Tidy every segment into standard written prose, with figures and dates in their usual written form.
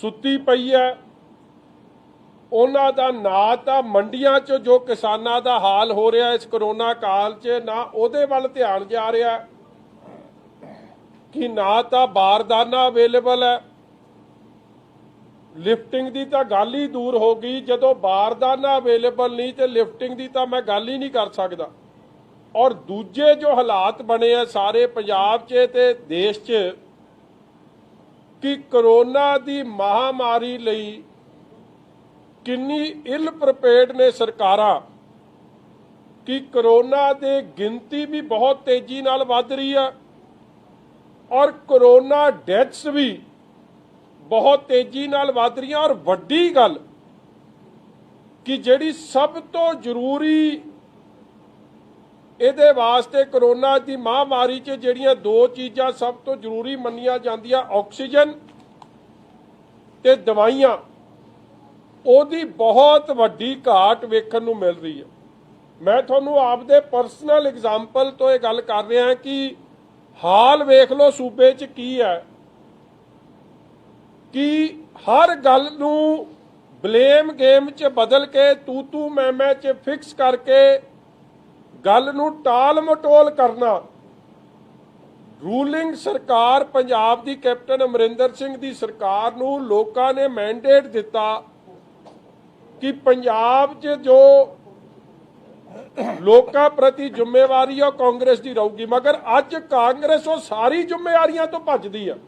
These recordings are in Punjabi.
सुत्ती पई है। ਉਹਨਾਂ ਦਾ ਨਾ ਤਾਂ ਮੰਡੀਆਂ 'ਚ ਜੋ ਕਿਸਾਨਾਂ ਦਾ ਹਾਲ ਹੋ ਰਿਹਾ ਇਸ ਕਰੋਨਾ ਕਾਲ 'ਚ ਨਾ ਉਹਦੇ ਵੱਲ ਧਿਆਨ ਜਾ ਰਿਹਾ ਕਿ ਨਾ ਤਾਂ ਬਾਰਦਾਨਾ ਅਵੇਲੇਬਲ ਹੈ। ਲਿਫਟਿੰਗ ਦੀ ਤਾਂ ਗੱਲ ਹੀ ਦੂਰ ਹੋ ਗਈ, ਜਦੋਂ ਬਾਰਦਾਨਾ ਅਵੇਲੇਬਲ ਨਹੀਂ ਤੇ ਲਿਫਟਿੰਗ ਦੀ ਤਾਂ ਮੈਂ ਗੱਲ ਹੀ ਨਹੀਂ ਕਰ ਸਕਦਾ। ਔਰ ਦੂਜੇ ਜੋ ਹਾਲਾਤ ਬਣੇ ਆ ਸਾਰੇ ਪੰਜਾਬ 'ਚ ਤੇ ਦੇਸ਼ 'ਚ ਕਿ ਕਰੋਨਾ ਦੀ ਮਹਾਮਾਰੀ ਲਈ किन्नी इल प्रिपेयर्ड ने सरकारां कि करोना दे गिनती भी बहुत तेजी नाल वध रही है और करोना डेथ्स भी बहुत तेजी नाल वध रही हैं। और वड्डी गल कि जिहड़ी सब तो जरूरी इहदे वास्ते करोना की महामारी च जिहड़ियां दो चीज़ां सब तो जरूरी मन्नियां जांदियां ऑक्सीजन ते दवाइयां ਉਹਦੀ बहुत ਵੱਡੀ ਘਾਟ ਵੇਖਣ ਨੂੰ ਮਿਲ ਰਹੀ ਹੈ। ਮੈਂ ਤੁਹਾਨੂੰ ਆਪਦੇ ਪਰਸਨਲ ਐਗਜ਼ਾਮਪਲ ਤੋਂ ਇਹ ਗੱਲ ਕਰ ਰਿਹਾ ਕਿ ਹਾਲ ਵੇਖ ਲਓ ਸੂਬੇ 'ਚ ਕੀ ਹੈ ਕਿ ਹਰ ਗੱਲ ਨੂੰ ਬਲੇਮ ਗੇਮ 'ਚ ਬਦਲ ਕੇ ਤੂੰ ਮੈਂ 'ਚ ਫਿਕਸ ਕਰਕੇ ਗੱਲ ਨੂੰ ਟਾਲ ਮਟੋਲ ਕਰਨਾ। ਰੂਲਿੰਗ ਸਰਕਾਰ ਪੰਜਾਬ ਦੀ ਕੈਪਟਨ ਅਮਰਿੰਦਰ ਸਿੰਘ ਦੀ ਸਰਕਾਰ ਨੂੰ ਲੋਕਾਂ ਨੇ ਮੈਂਡੇਟ ਦਿੱਤਾ कि पंजाब च जो लोकां प्रति जिम्मेवारी है कांग्रेस की रहूगी, मगर अज कांग्रेस वो सारी जिम्मेवारियां तो भजदी है।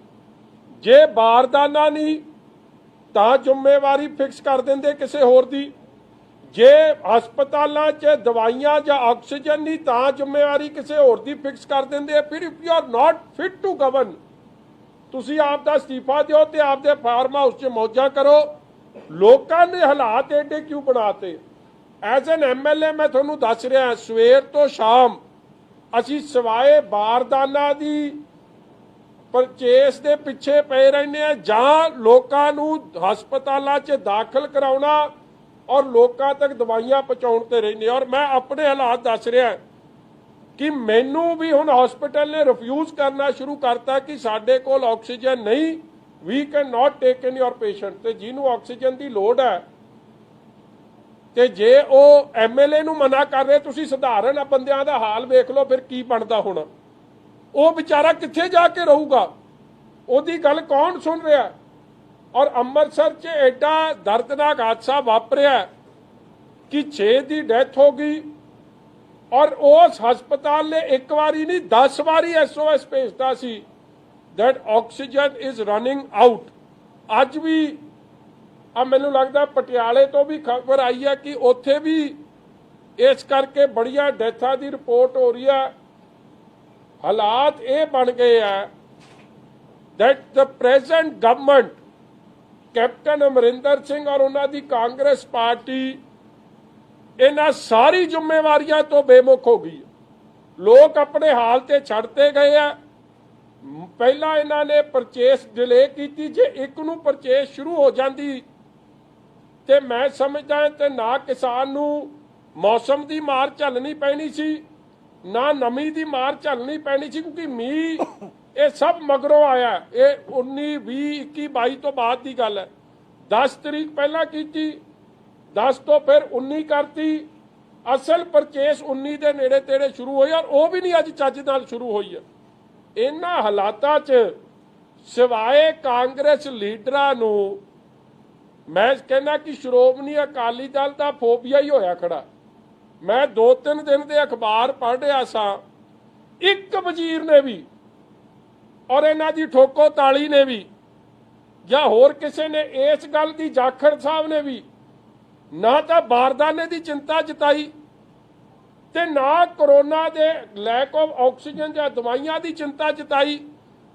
जे बारदाना नहीं तां जिम्मेवारी फिक्स कर देंदे किसी होर दी, जे हस्पतालों च दवाइयां जां ऑक्सीजन नहीं तां जिम्मेवारी किसी होर दी फिक्स कर देंदे। फिर if you are not fit to govern तुसीं आप दा इस्तीफा दिओ ते आपदे फार्म हाउस च मौजां करो। लोगों ने हालात एडे क्यों बनाते? एज एन MLA मैं थोनू दस रहा सवेर तो शाम असी सवाए बारदाना की परचेस के पिछे पे रहने जां लोगों नू हस्पतालों च दाखिल कराउणा और लोगों तक दवाइयां पहुँचाउण रहने। और मैं अपने हालात दस रहा कि मैनू भी हुण हॉस्पिटल ने रिफ्यूज़ करना शुरू करता कि साडे कोल ऑक्सीजन नहीं, we can not take in your patient. तो जिन्होंने ऑक्सीजन की लोड़ है तो जे वो MLA नू मना कर रहे तुसीं सधारण बंदियां दा हाल वेख लो फिर की बनता होना। वो बेचारा कित्थे जाके रहूगा, ओदी गल कौन सुन रहा? और अमृतसर च एडा दर्दनाक हादसा वापरिया कि 6 की डेथ हो गई और उस हस्पताल ने एक बारी नहीं 10 बारी SOS भेजता सी that oxygen is running out। अज भी मैनू लगता पटियाले तो भी खबर आई है कि उत्थे भी इस करके बड़िया डेथां की रिपोर्ट हो रही है। हालात ये बन गए हैं that the present government captain Amarinder Singh और उन्होंने कांग्रेस पार्टी इन्हां सारी जिम्मेवारियां तो बेमुख हो गई। लोग अपने हाल ते छड्डते गए हैं। पहला इन्होंने परचेस डिले की, जे एक नू परचेस शुरू हो जाती तो मैं समझदा तो ना किसान नू मौसम की मार झलनी पैनी सी ना नमी की मार झलनी पैनी सी, क्योंकि मीह ये सब मगरों आया। ये 19, 20, 21, 22 तो बाद की गल है। 10 तरीक पहला की, 10 तो फिर 19 करती। असल परचेस 19 के नेड़े तेड़े शुरू हुई और वह भी नहीं अज चज नाल शुरू हुई है। इन्हां हालातां च सिवाए कांग्रेस लीडरां नूं मैं कहना कि श्रोमणी अकाली दल का फोबिया ही होया खड़ा। मैं 2-3 दिन के अखबार पढ़ रहा सा, एक वजीर ने भी और इन्हां दी ठोको ताली ने भी या होर किसी ने इस गल की जाखड़ साहब ने भी ना तो बारदाने की चिंता जताई ते ना कोरोना दे लैक ऑफ ऑक्सीजन या दवाइयां की चिंता जताई।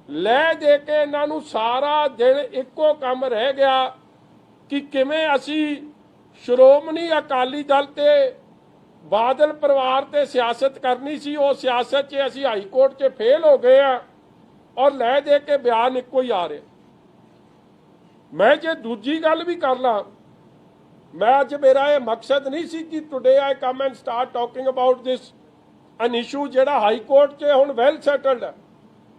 लै दे के इन्हों सारा दिन एको काम रह गया कि किवें असी श्रोमणी अकाली दल ते बादल परिवार ते सियासत करनी सी, वो सियासत च असी हाई कोर्ट च फेल हो गए हैं और लै दे के बयान एको ही आ रहे। मैं जे दूजी गल भी कर ला, मैं अज मेरा ये मकसद नहीं सी कि today I come and start talking about this an issue जिहड़ा हाई कोर्ट च हुण वैल सैटल्ड है,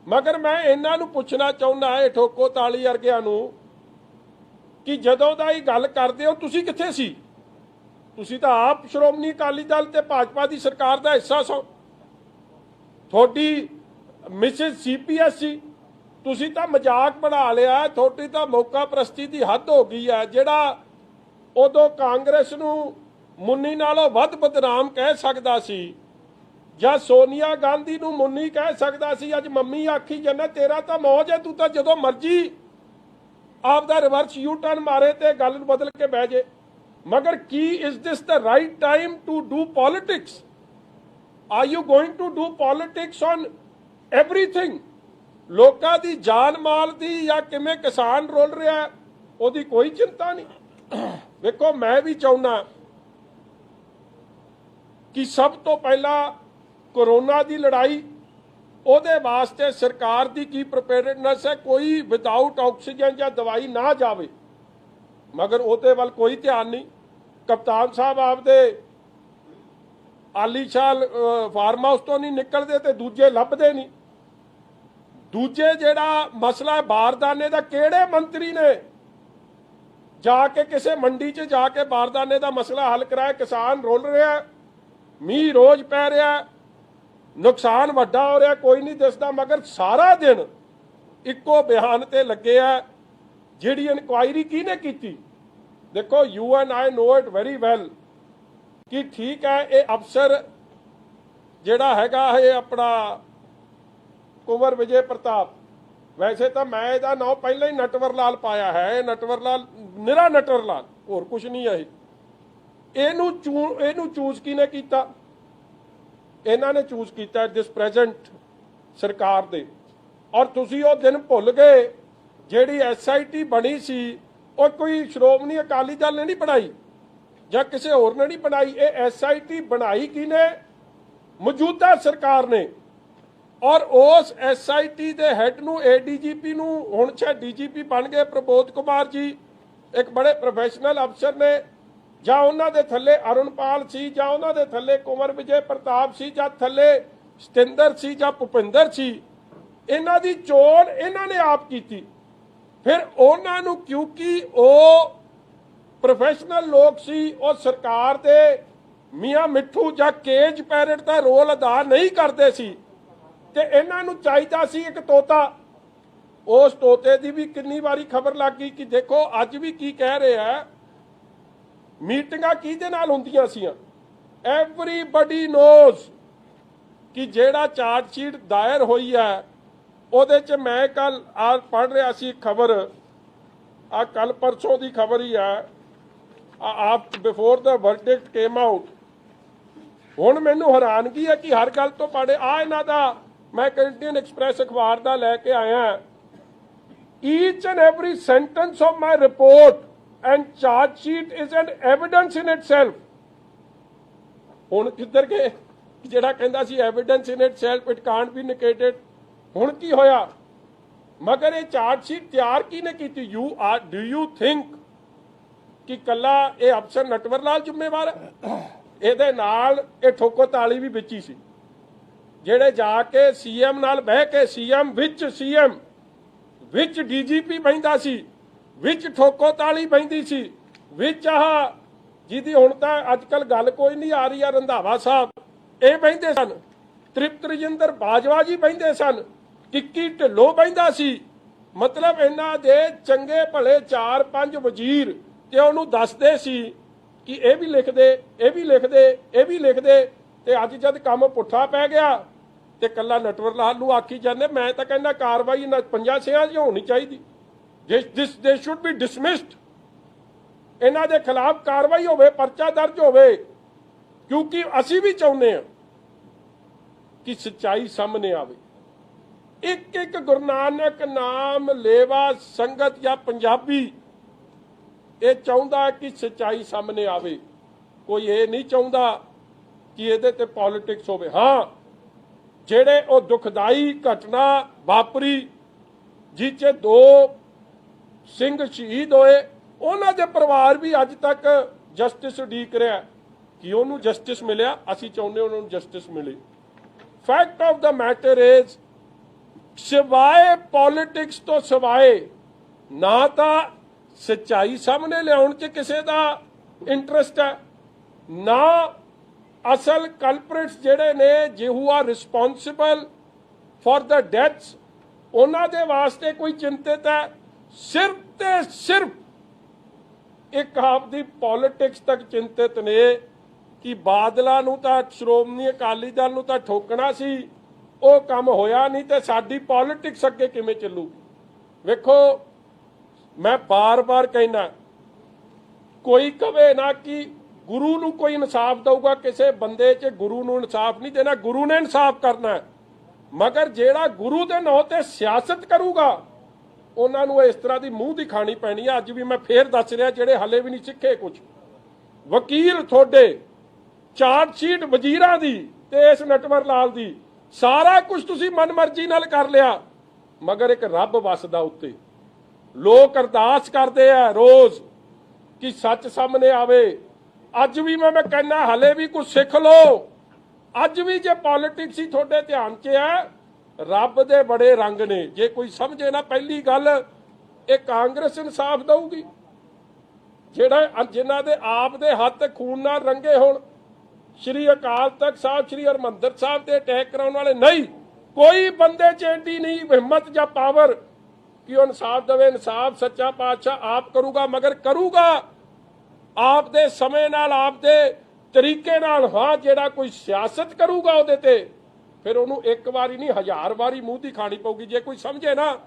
मगर मैं इन्हां नूं पुछना चाहुंदा है ठोको ताली वर्गिआं नूं ਕਿ ਜਦੋਂ ਦਾ ਹੀ ਗੱਲ ਕਰਦੇ ਹੋ ਤੁਸੀਂ ਕਿੱਥੇ ਸੀ? ਤੁਸੀਂ ਤਾਂ ਆਪ ਸ਼੍ਰੋਮਣੀ ਅਕਾਲੀ ਦਲ ਤੇ ਭਾਜਪਾ ਦੀ ਸਰਕਾਰ ਦਾ ਹਿੱਸਾ ਸੋ। ਤੁਹਾਡੀ ਮਿਸਿਸ CPS ਸੀ, ਤੁਸੀਂ ਤਾਂ ਮਜ਼ਾਕ ਬਣਾ ਲਿਆ। ਤੁਹਾਡੀ ਤਾਂ ਮੌਕਾ ਪ੍ਰਸਤੀ ਦੀ ਹੱਦ ਹੋ ਗਈ ਹੈ। ਜਿਹੜਾ ਉਦੋਂ ਕਾਂਗਰਸ ਨੂੰ ਮੁੰਨੀ ਨਾਲੋਂ ਵੱਧ ਬਦਨਾਮ ਕਹਿ ਸਕਦਾ ਸੀ, ਜਾਂ ਸੋਨੀਆ ਗਾਂਧੀ ਨੂੰ ਮੁੰਨੀ ਕਹਿ ਸਕਦਾ ਸੀ, ਅੱਜ ਮੰਮੀ ਆਖੀ ਜਾਂਦਾ ਤੇਰਾ ਤਾਂ ਮੌਜ ਹੈ, ਤੂੰ ਤਾਂ ਜਦੋਂ ਮਰਜ਼ੀ ਆਪਦਾ ਰਿਵਰਸ ਯੂ ਟਰਨ ਮਾਰੇ ਤੇ ਗੱਲ ਨੂੰ ਬਦਲ ਕੇ ਬਹਿ ਜੇ। ਮਗਰ ਕੀ is this the right time to do politics? Are you going to do politics on everything? ਲੋਕਾਂ ਦੀ ਜਾਨ ਮਾਲ ਦੀ ਜਾਂ ਕਿਵੇਂ ਕਿਸਾਨ ਰੋਲ ਰਿਹਾ ਉਹਦੀ ਕੋਈ ਚਿੰਤਾ ਨਹੀਂ। ਵੇਖੋ, ਮੈਂ ਵੀ ਚਾਹੁੰਦਾ ਕਿ ਸਭ ਤੋਂ ਪਹਿਲਾਂ ਕੋਰੋਨਾ ਦੀ ਲੜਾਈ, ਉਹਦੇ ਵਾਸਤੇ ਸਰਕਾਰ ਦੀ ਕੀ ਪ੍ਰੀਪੇਅਰਡਨੈਸ ਹੈ। ਕੋਈ ਵਿਦਆਊਟ ਆਕਸੀਜਨ ਜਾਂ ਦਵਾਈ ਨਾ ਜਾਵੇ, ਮਗਰ ਉਹਦੇ ਵੱਲ ਕੋਈ ਧਿਆਨ ਨਹੀਂ। ਕਪਤਾਨ ਸਾਹਿਬ ਆਪਦੇ ਆਲੀਸ਼ਾਨ ਫਾਰਮ ਹਾਊਸ ਤੋਂ ਨਹੀਂ ਨਿਕਲਦੇ ਤੇ ਦੂਜੇ ਲੱਭਦੇ ਨਹੀਂ। ਦੂਜੇ ਜਿਹੜਾ ਮਸਲਾ ਬਾਰਦਾਨੇ ਦਾ, ਕਿਹੜੇ ਮੰਤਰੀ ਨੇ ਜਾ ਕੇ ਕਿਸੇ ਮੰਡੀ 'ਚ ਜਾ ਕੇ ਬਾਰਦਾਨੇ ਦਾ ਮਸਲਾ ਹੱਲ ਕਰਾਇਆ? ਕਿਸਾਨ ਰੋਲ ਰਿਹਾ, ਮੀਂਹ ਰੋਜ਼ ਪੈ ਰਿਹਾ, ਨੁਕਸਾਨ ਵੱਡਾ ਹੋ ਰਿਹਾ, ਕੋਈ ਨਹੀਂ ਦਿਸਦਾ। ਮਗਰ ਸਾਰਾ ਦਿਨ ਇੱਕੋ ਬਿਆਨ ਤੇ ਲੱਗੇ ਆ। ਜਿਹੜੀ ਇਨਕੁਆਇਰੀ ਕਿਹਨੇ ਕੀਤੀ? ਦੇਖੋ, you and I know it very well ਕਿ ਠੀਕ ਹੈ, ਇਹ ਅਫਸਰ ਜਿਹੜਾ ਹੈਗਾ ਇਹ ਆਪਣਾ ਕੁੰਵਰ ਵਿਜੇ ਪ੍ਰਤਾਪ, ਵੈਸੇ ਤਾਂ ਮੈਂ ਇਹਦਾ ਨਾਂ ਪਹਿਲਾਂ ਹੀ ਨਟਵਰ ਲਾਲ ਪਾਇਆ ਹੈ। ਇਹ ਨਟਵਰ ਲਾਲ, ਨਿਰਾ ਨਟਵਰ ਲਾਲ, ਹੋਰ ਕੁਝ ਨਹੀਂ ਹੈ। ਇਹਨੂੰ ਚੂਜ਼ ਕਿਹਨੇ ਕੀਤਾ? ਇਹਨਾਂ ਨੇ ਚੂਜ਼ ਕੀਤਾ ਦਿਸ ਪ੍ਰੈਜ਼ੈਂਟ ਸਰਕਾਰ ਦੇ। ਔਰ ਤੁਸੀਂ ਉਹ ਦਿਨ ਭੁੱਲ ਗਏ ਜਿਹੜੀ SIT ਬਣੀ ਸੀ, ਉਹ ਕੋਈ ਸ਼੍ਰੋਮਣੀ ਅਕਾਲੀ ਦਲ ਨੇ ਨਹੀਂ ਬਣਾਈ ਜਾਂ ਕਿਸੇ ਹੋਰ ਨੇ ਨਹੀਂ ਬਣਾਈ। ਇਹ SIT ਬਣਾਈ ਕਿਹਨੇ? ਮੌਜੂਦਾ ਸਰਕਾਰ ਨੇ। ਔਰ ਉਸ SIT ਦੇ ਹੈੱਡ ਨੂੰ ADGP ਨੂੰ ਹੁਣ DGP ਬਣ ਗਏ ਪ੍ਰਬੋਧ ਕੁਮਾਰ ਜੀ, ਇੱਕ ਬੜੇ ਪ੍ਰੋਫੈਸ਼ਨਲ ਅਫਸਰ ਨੇ। ਜਾਂ ਉਹਨਾਂ ਦੇ ਥੱਲੇ ਅਰੁਣਪਾਲ ਸੀ, ਜਾਂ ਉਹਨਾਂ ਦੇ ਥੱਲੇ ਕੁੰਵਰ ਵਿਜੇ ਪ੍ਰਤਾਪ ਸੀ, ਜਾਂ ਥੱਲੇ ਸਤਿੰਦਰ ਸੀ, ਜਾਂ ਭੁਪਿੰਦਰ ਸੀ। ਇਹਨਾਂ ਦੀ ਚੋਣ ਇਹਨਾਂ ਨੇ ਆਪ ਕੀਤੀ। ਫਿਰ ਉਹਨਾਂ ਨੂੰ, ਕਿਉਂਕਿ ਉਹ ਪ੍ਰੋਫੈਸ਼ਨਲ ਲੋਕ ਸੀ, ਉਹ ਸਰਕਾਰ ਦੇ ਮੀਆਂ ਮਿੱਠੂ ਜਾਂ ਕੇਜ ਪੈਰਟ ਦਾ ਰੋਲ ਅਦਾ ਨਹੀਂ ਕਰਦੇ ਸੀ, ਤੇ ਇਹਨਾਂ ਨੂੰ ਚਾਹੀਦਾ ਸੀ ਇੱਕ ਤੋਤਾ। ਉਸ ਤੋਤੇ ਦੀ ਵੀ ਕਿੰਨੀ ਵਾਰੀ ਖਬਰ ਲੱਗ ਗਈ ਕਿ ਦੇਖੋ ਅੱਜ ਵੀ ਕੀ ਕਹਿ ਰਿਹਾ, ਮੀਟਿੰਗਾਂ ਕਿਹਦੇ ਨਾਲ ਹੁੰਦੀਆਂ ਸੀਆਂ। ਐਵਰੀਬਡੀ ਨੋਜ਼ ਕਿ ਜਿਹੜਾ ਚਾਰਜ ਸ਼ੀਟ ਦਾਇਰ ਹੋਈ ਹੈ ਉਹਦੇ 'ਚ, ਮੈਂ ਕੱਲ ਪੜ੍ਹ ਰਿਹਾ ਸੀ ਖਬਰ, ਕੱਲ ਪਰਸੋਂ ਦੀ ਖਬਰ ਹੀ ਹੈ, of before the verdict came out. ਹੁਣ ਮੈਨੂੰ ਹੈਰਾਨਗੀ ਹੈ ਕਿ ਹਰ ਗੱਲ ਤੋਂ ਪੜ੍ਹੇ ਇਹਨਾਂ ਦਾ, ਮੈਂ ਇੰਡੀਅਨ ਐਕਸਪ੍ਰੈਸ ਅਖਬਾਰ ਦਾ ਲੈ ਕੇ ਆਇਆ। Each and every sentence of my report and charge sheet is an evidence in itself। ਹੁਣ ਕਿੱਧਰ ਗਏ? ਜਿਹੜਾ ਕਹਿੰਦਾ ਸੀ evidence in itself, it can't be negated। ਹੁਣ ਕੀ ਹੋਇਆ? ਮਗਰ ਇਹ ਚਾਰਜ ਸ਼ੀਟ ਤਿਆਰ ਕਿਹਨੇ ਕੀਤੀ? do you think ਕਿ ਕੱਲਾ ਇਹ ਅਫਸਰ ਨਟਵਰ ਲਾਲ ਜ਼ਿੰਮੇਵਾਰ ਹੈ? ਇਹਦੇ ਨਾਲ ਇਹ ਠੋਕੋ ਤਾਲੀ ਵੀ ਵਿੱਚ ਹੀ ਸੀ, ਜਿਹੜੇ ਜਾ ਕੇ CM ਨਾਲ ਬਹਿ ਕੇ, CM ਵਿੱਚ DGP ਬਹਿੰਦਾ ਸੀ, ਵਿੱਚ ਠੋਕੋ ਤਾਲੀ ਬਹਿੰਦੀ ਸੀ, ਵਿੱਚ ਜਿਹਦੀ ਹੁਣ ਤਾਂ ਅੱਜ ਕੱਲ ਗੱਲ ਕੋਈ ਨਹੀਂ ਆ ਰਹੀ ਆ, ਰੰਧਾਵਾ ਸਾਹਿਬ, ਇਹ ਬਹਿੰਦੇ ਸਨ। ਤ੍ਰਿਪਤ ਰਜਿੰਦਰ ਬਾਜਵਾ ਜੀ ਬਹਿੰਦੇ ਸਨ, ਕਿੱਕੀ ਢਿੱਲੋਂ ਬਹਿੰਦਾ ਸੀ। ਮਤਲਬ ਇਹਨਾਂ ਦੇ ਚੰਗੇ ਭਲੇ 4-5 ਵਜ਼ੀਰ ਤੇ ਉਹਨੂੰ ਦੱਸਦੇ ਸੀ ਕਿ ਇਹ ਵੀ ਲਿਖ ਦੇ, ਇਹ ਵੀ ਲਿਖ ਦੇ, ਇਹ ਵੀ ਲਿਖ ਦੇ। ਤੇ ਅੱਜ ਜਦ ਕੰਮ ਪੁੱਠਾ ਪੈ ਗਿਆ ਤੇ ਕੱਲਾ ਨਟਵਰ ਲਾਲ ਨੂੰ ਆਖੀ ਜਾਂਦੇ। ਮੈਂ ਤਾਂ ਕਹਿੰਦਾ ਕਾਰਵਾਈ 5-6 'ਚ ਹੋਣੀ ਚਾਹੀਦੀ। they should be dismissed। ਇਹਨਾਂ ਦੇ ਖਿਲਾਫ ਕਾਰਵਾਈ ਹੋਵੇ, ਪਰਚਾ ਦਰਜ ਹੋਵੇ, ਕਿਉਂਕਿ ਅਸੀਂ ਵੀ ਚਾਹੁੰਦੇ ਹਾਂ ਕਿ ਸੱਚਾਈ ਸਾਹਮਣੇ ਆਵੇ। ਇੱਕ ਗੁਰੂ ਨਾਨਕ ਨਾਮ ਲੇਵਾ ਸੰਗਤ ਜਾਂ ਪੰਜਾਬੀ ਇਹ ਚਾਹੁੰਦਾ ਕਿ ਸੱਚਾਈ ਸਾਹਮਣੇ ਆਵੇ। ਕੋਈ ਇਹ ਨਹੀਂ ਚਾਹੁੰਦਾ ਕਿ ਇਹਦੇ ਤੇ ਪੋਲਿਟਿਕਸ ਹੋਵੇ। ਹਾਂ, ਜਿਹੜੇ ਉਹ ਦੁਖਦਾਈ ਘਟਨਾ ਵਾਪਰੀ ਜਿਹ 'ਚ 2 ਸਿੰਘ ਸ਼ਹੀਦ ਹੋਏ, ਉਹਨਾਂ ਦੇ ਪਰਿਵਾਰ ਵੀ ਅੱਜ ਤੱਕ ਜਸਟਿਸ ਉਡੀਕ ਰਿਹਾ ਕਿ ਉਹਨੂੰ ਜਸਟਿਸ ਮਿਲਿਆ। ਅਸੀਂ ਚਾਹੁੰਦੇ ਉਹਨਾਂ ਨੂੰ ਜਸਟਿਸ ਮਿਲੇ। Fact of the matter is, ਸਿਵਾਏ ਪੋਲਿਟਿਕਸ ਤੋਂ ਸਿਵਾਏ ਨਾ ਤਾਂ ਸੱਚਾਈ ਸਾਹਮਣੇ ਲਿਆਉਣ 'ਚ ਕਿਸੇ ਦਾ ਇੰਟਰਸਟ ਹੈ, ਨਾ ਅਸਲ ਕਲਪ੍ਰਿਟਸ ਜਿਹੜੇ ਨੇ who are responsible for the deaths ਉਹਨਾਂ ਦੇ ਵਾਸਤੇ ਕੋਈ ਚਿੰਤਿਤ ਹੈ। ਸਿਰਫ ਤੇ ਸਿਰਫ ਇੱਕ ਆਪਦੀ ਪੋਲਿਟਿਕਸ ਤੱਕ ਚਿੰਤਿਤ ਨੇ ਕਿ ਬਾਦਲਾਂ ਨੂੰ ਤਾਂ ਸ਼੍ਰੋਮਣੀ ਅਕਾਲੀ ਦਲ ਨੂੰ ਤਾਂ ਠੋਕਣਾ ਸੀ, ਉਹ ਕੰਮ ਹੋਇਆ ਨਹੀਂ, ਤੇ ਸਾਡੀ ਪੋਲਿਟਿਕਸ ਅੱਗੇ ਕਿਵੇਂ ਚੱਲੂਗੀ। ਵੇਖੋ ਮੈਂ ਬਾਰ-ਬਾਰ ਕਹਿਣਾ, ਕੋਈ ਕਵੇ ਨਾ ਕਿ ਗੁਰੂ ਨੂੰ ਕੋਈ ਇਨਸਾਫ ਦਊਗਾ, ਕਿਸੇ ਬੰਦੇ 'ਚ ਗੁਰੂ ਨੂੰ ਇਨਸਾਫ ਨਹੀਂ ਦੇਣਾ, ਗੁਰੂ ਨੇ ਇਨਸਾਫ ਕਰਨਾ ਹੈ। ਮਗਰ ਜਿਹੜਾ ਗੁਰੂ ਦੇ ਨਾਂ ਤੇ ਸਿਆਸਤ ਕਰੂਗਾ ਉਹਨਾਂ ਨੂੰ ਇਸ ਤਰ੍ਹਾਂ ਦੀ ਮੂੰਹ ਦੀ ਖਾਣੀ ਪੈਣੀ ਹੈ। ਅੱਜ ਵੀ ਮੈਂ ਫੇਰ ਦੱਸ ਰਿਹਾ, ਜਿਹੜੇ ਹਲੇ ਵੀ ਨਹੀਂ ਸਿੱਖੇ ਕੁਝ, ਵਕੀਲ ਤੁਹਾਡੇ, ਚਾਰਜ ਸ਼ੀਟ ਵਜ਼ੀਰਾਂ ਦੀ ਤੇ ਇਸ ਨਟਵਰ ਲਾਲ ਦੀ, ਸਾਰਾ ਕੁਝ ਤੁਸੀਂ ਮਨਮਰਜ਼ੀ ਨਾਲ ਕਰ ਲਿਆ, ਮਗਰ ਇੱਕ ਰੱਬ ਵਸਦਾ ਉੱਤੇ। ਲੋਕ ਅਰਦਾਸ ਕਰਦੇ ਆ ਰੋਜ਼ ਕਿ ਸੱਚ ਸਾਹਮਣੇ ਆਵੇ। ਅੱਜ ਵੀ ਮੈਂ ਕਹਿੰਦਾ ਹਲੇ ਵੀ ਕੁਝ ਸਿੱਖ ਲਓ। ਅੱਜ ਵੀ ਜੇ ਪੋਲਿਟਿਕਸ ਹੀ ਤੁਹਾਡੇ ਧਿਆਨ 'ਚ ਹੈ, ਰੱਬ ਦੇ ਬੜੇ ਰੰਗ ਨੇ। ਜੇ ਕੋਈ ਸਮਝੇ ਨਾ, ਪਹਿਲੀ ਗੱਲ ਇਹ ਕਾਂਗਰਸ ਇਨਸਾਫ ਦਊਗੀ, ਜਿਨ੍ਹਾਂ ਦੇ ਆਪ ਦੇ ਹੱਥ ਖੂਨ ਨਾਲ ਰੰਗੇ ਹੋਣ। ਸ਼੍ਰੀ ਅਕਾਲ ਤਖਤ ਸਾਹਿਬ, ਸ਼੍ਰੀ ਹਰਿਮੰਦਰ ਸਾਹਿਬ ਤੇ ਅਟੈਕ ਕਰਾਉਣ ਵਾਲੇ ਨਹੀਂ, ਕੋਈ ਬੰਦੇ 'ਚ ਐਡੀ ਨਹੀਂ ਹਿੰਮਤ ਜਾਂ ਪਾਵਰ ਕਿ ਉਹ ਇਨਸਾਫ ਦੇਵੇ। ਇਨਸਾਫ ਸੱਚਾ ਪਾਤਸ਼ਾਹ ਆਪ ਕਰੂਗਾ, ਮਗਰ ਕਰੂਗਾ ਆਪ ਦੇ ਸਮੇਂ ਨਾਲ, ਆਪ ਦੇ ਤਰੀਕੇ ਨਾਲ। ਹਾਂ, ਜਿਹੜਾ ਕੋਈ ਸਿਆਸਤ ਕਰੂਗਾ ਉਹਦੇ ਤੇ, ਫਿਰ ਉਹਨੂੰ ਇੱਕ ਵਾਰੀ ਨਹੀਂ 1000 ਵਾਰੀ ਮੂੰਹ ਦੀ ਖਾਣੀ ਪਊਗੀ। ਜੇ ਕੋਈ ਸਮਝੇ ਨਾ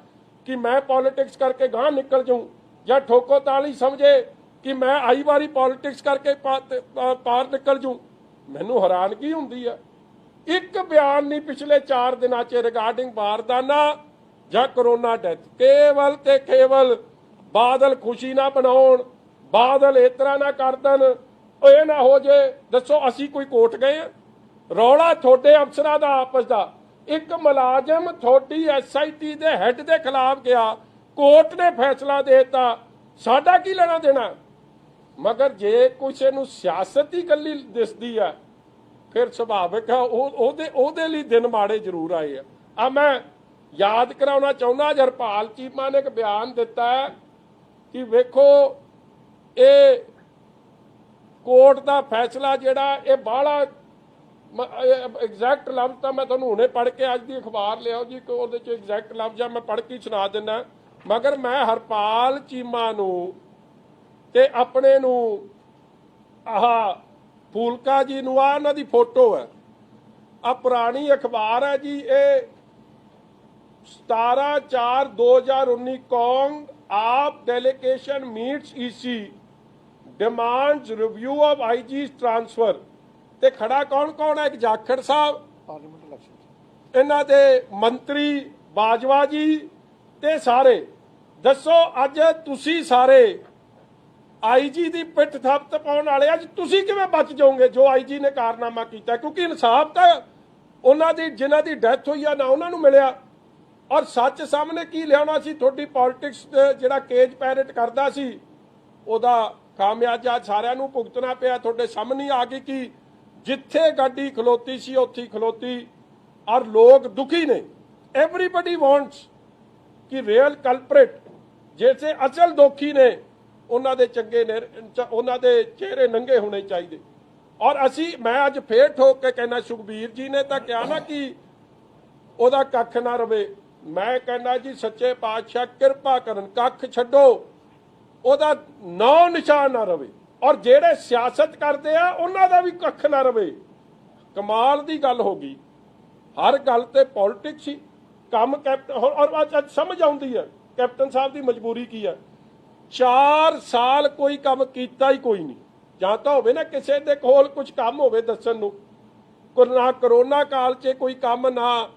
ਕਿ ਮੈਂ ਪੋਲਿਟਿਕਸ ਕਰਕੇ ਗਾਂਹ ਨਿਕਲ ਜਾਊਂ, ਜਾਂ ਠੋਕੋ ਤਾਲੀ ਸਮਝੇ ਕਿ ਮੈਂ ਆਈ ਵਾਰੀ ਪੋਲਿਟਿਕਸ ਕਰਕੇ ਪਾਰ ਨਿਕਲ ਜਾਊਂ, ਮੈਨੂੰ ਹੈਰਾਨਗੀ ਹੁੰਦੀ ਆ। ਇੱਕ ਬਿਆਨ ਨਹੀਂ ਪਿਛਲੇ 4 ਦਿਨਾਂ 'ਚ ਰਿਗਾਰਡਿੰਗ ਬਾਰਦਾਨਾ ਜਾਂ ਕਰੋਨਾ ਡੈਥ। ਕੇਵਲ ਤੇ ਕੇਵਲ ਬਾਦਲ ਖੁਸ਼ੀ ਨਾ ਬਣਾਉਣ, ਬਾਦਲ ਇਸ ਤਰ੍ਹਾਂ ਨਾ ਕਰ ਦੇਣ, ਇਹ ਨਾ ਹੋ ਜੇ। ਦੱਸੋ ਅਸੀਂ ਕੋਈ ਕੋਰਟ ਗਏ ਆ? ਰੌਲਾ ਤੁਹਾਡੇ ਅਫਸਰਾਂ ਦਾ ਆਪਸ ਦਾ। ਇੱਕ ਮੁਲਾਜ਼ਮ ਤੁਹਾਡੀ SIT ਦੇ ਹੈੱਡ ਦੇ ਖਿਲਾਫ ਗਿਆ, ਕੋਰਟ ਨੇ ਫੈਸਲਾ ਦੇ ਦਿੱਤਾ, ਸਾਡਾ ਕੀ ਲੈਣਾ ਦੇਣਾ। ਮਗਰ ਜੇ ਕਿਸੇ ਨੂੰ ਸਿਆਸਤ ਹੀ ਇਕੱਲੀ ਦਿਸਦੀ ਹੈ, ਫਿਰ ਸੁਭਾਵਿਕ ਹੈ ਉਹਦੇ ਲਈ ਦਿਨ ਮਾੜੇ ਜ਼ਰੂਰ ਆਏ ਆ। ਮੈਂ ਯਾਦ ਕਰਾਉਣਾ ਚਾਹੁੰਦਾ, ਹਰਪਾਲ ਚੀਮਾ ਨੇ ਇੱਕ ਬਿਆਨ ਦਿੱਤਾ ਹੈ ਕਿ ਵੇਖੋ ਇਹ ਕੋਰਟ ਦਾ ਫੈਸਲਾ ਜਿਹੜਾ ਇਹ ਬਾਹਲਾ ਐਗਜ਼ੈਕਟ ਲਫ਼ਜ਼ ਤਾਂ ਮੈਂ ਤੁਹਾਨੂੰ ਹੁਣੇ ਪੜ੍ਹ ਕੇ, ਅੱਜ ਦੀ ਅਖਬਾਰ ਲਿਆਓ ਜੀ, ਉਹਦੇ 'ਚ ਐਗਜ਼ੈਕਟ ਲਫ਼ਜ਼ ਆ, ਮੈਂ ਪੜ੍ਹ ਕੇ ਸੁਣਾ ਦਿੰਦਾ। ਮਗਰ ਮੈਂ ਹਰਪਾਲ ਚੀਮਾ ਨੂੰ ਤੇ ਆਪਣੇ ਨੂੰ ਆਹ ਫੂਲਕਾ ਜੀ ਨੂੰ, ਆ ਉਹਨਾਂ ਦੀ ਫੋਟੋ ਹੈ, ਆ ਪੁਰਾਣੀ ਅਖਬਾਰ ਹੈ ਜੀ, ਇਹ 17/4/2019 ਕੌਂਗ ਆਪ delegation meets EC demands review of IG's transfer. ਤੇ ਖੜਾ ਕੌਣ ਕੌਣ ਹੈ? ਇੱਕ ਜਾਖੜ ਸਾਹਿਬ, ਪਾਰਲੀਮੈਂਟ ਇਲੈਕਸ਼ਨ, ਇਹਨਾਂ ਦੇ ਮੰਤਰੀ ਬਾਜਵਾ ਜੀ ਤੇ ਸਾਰੇ। ਦੱਸੋ ਅੱਜ ਤੁਸੀਂ ਸਾਰੇ IG ਦੀ ਪਿੱਠ ਥੱਪਤ ਪਾਉਣ ਵਾਲੇ, ਅੱਜ ਤੁਸੀਂ ਕਿਵੇਂ ਬਚ ਜਾਓਗੇ ਜੋ IG ਨੇ ਕਾਰਨਾਮਾ ਕੀਤਾ? ਕਿਉਂਕਿ ਇਨਸਾਫ ਤਾਂ ਉਹਨਾਂ ਦੀ, ਜਿਨ੍ਹਾਂ ਦੀ ਡੈਥ ਹੋਈ ਆ, ਨਾ ਉਹਨਾਂ ਨੂੰ ਮਿਲਿਆ, ਔਰ ਸੱਚ ਸਾਹਮਣੇ ਕੀ ਲਿਆਉਣਾ ਸੀ। ਤੁਹਾਡੀ ਪੋਲਿਟਿਕਸ ਜਿਹੜਾ ਕੇਜ ਪੈਰਟ ਕਰਦਾ ਸੀ, ਉਹਦਾ ਖਾਮਿਆਜਾ ਸਾਰਿਆਂ ਨੂੰ ਭੁਗਤਣਾ ਪਿਆ। ਤੁਹਾਡੇ ਸਾਹਮਣੇ ਆ ਗਈ ਕਿ ਜਿੱਥੇ ਗੱਡੀ ਖਲੋਤੀ ਸੀ ਉੱਥੇ ਹੀ ਖਲੋਤੀ, ਔਰ ਲੋਕ ਦੁਖੀ ਨੇ। ਐਵਰੀਬਡੀ ਵਾਂਟਸ ਕਿ ਰੀਅਲ ਕਲਪ੍ਰਿਟ, ਜਿਹੜੇ ਅਸਲ ਦੋਖੀ ਨੇ, ਉਹਨਾਂ ਦੇ ਚੰਗੇ ਨੇ, ਉਹਨਾਂ ਦੇ ਚਿਹਰੇ ਨੰਗੇ ਹੋਣੇ ਚਾਹੀਦੇ। ਔਰ ਮੈਂ ਅੱਜ ਫੇਰ ਠੋਕ ਕੇ ਕਹਿਣਾ, ਸੁਖਬੀਰ ਜੀ ਨੇ ਤਾਂ ਕਿਹਾ ਨਾ ਕਿ ਉਹਦਾ ਕੱਖ ਨਾ ਰਵੇ। ਮੈਂ ਕਹਿੰਦਾ ਜੀ ਸੱਚੇ ਪਾਤਸ਼ਾਹ ਕਿਰਪਾ ਕਰਨ, ਕੱਖ ਛੱਡੋ, ਉਹਦਾ ਨਾਂ ਨਿਸ਼ਾਨ ਨਾ ਰਵੇ। ਔਰ ਜਿਹੜੇ ਸਿਆਸਤ ਕਰਦੇ ਆ ਉਹਨਾਂ ਦਾ ਵੀ ਕੱਖ ਨਾ ਰਵੇ। ਕਮਾਲ ਦੀ ਗੱਲ ਹੋ ਗਈ, ਹਰ ਗੱਲ ਤੇ ਪੋਲਿਟਿਕਸ ਹੀ ਕੰਮ। ਕੈਪਟਨ ਔਰ ਅੱਜ ਸਮਝ ਆਉਂਦੀ ਹੈ ਕੈਪਟਨ ਸਾਹਿਬ ਦੀ ਮਜਬੂਰੀ ਕੀ ਹੈ। 4 ਸਾਲ ਕੋਈ ਕੰਮ ਕੀਤਾ ਹੀ ਕੋਈ ਨਹੀਂ। ਜਾਂ ਤਾਂ ਹੋਵੇ ਨਾ ਕਿਸੇ ਦੇ ਕੋਲ ਕੁਝ ਕੰਮ ਹੋਵੇ ਦੱਸਣ ਨੂੰ, ਨਾ ਕਰੋਨਾ ਕਾਲ 'ਚ ਕੋਈ ਕੰਮ, ਨਾ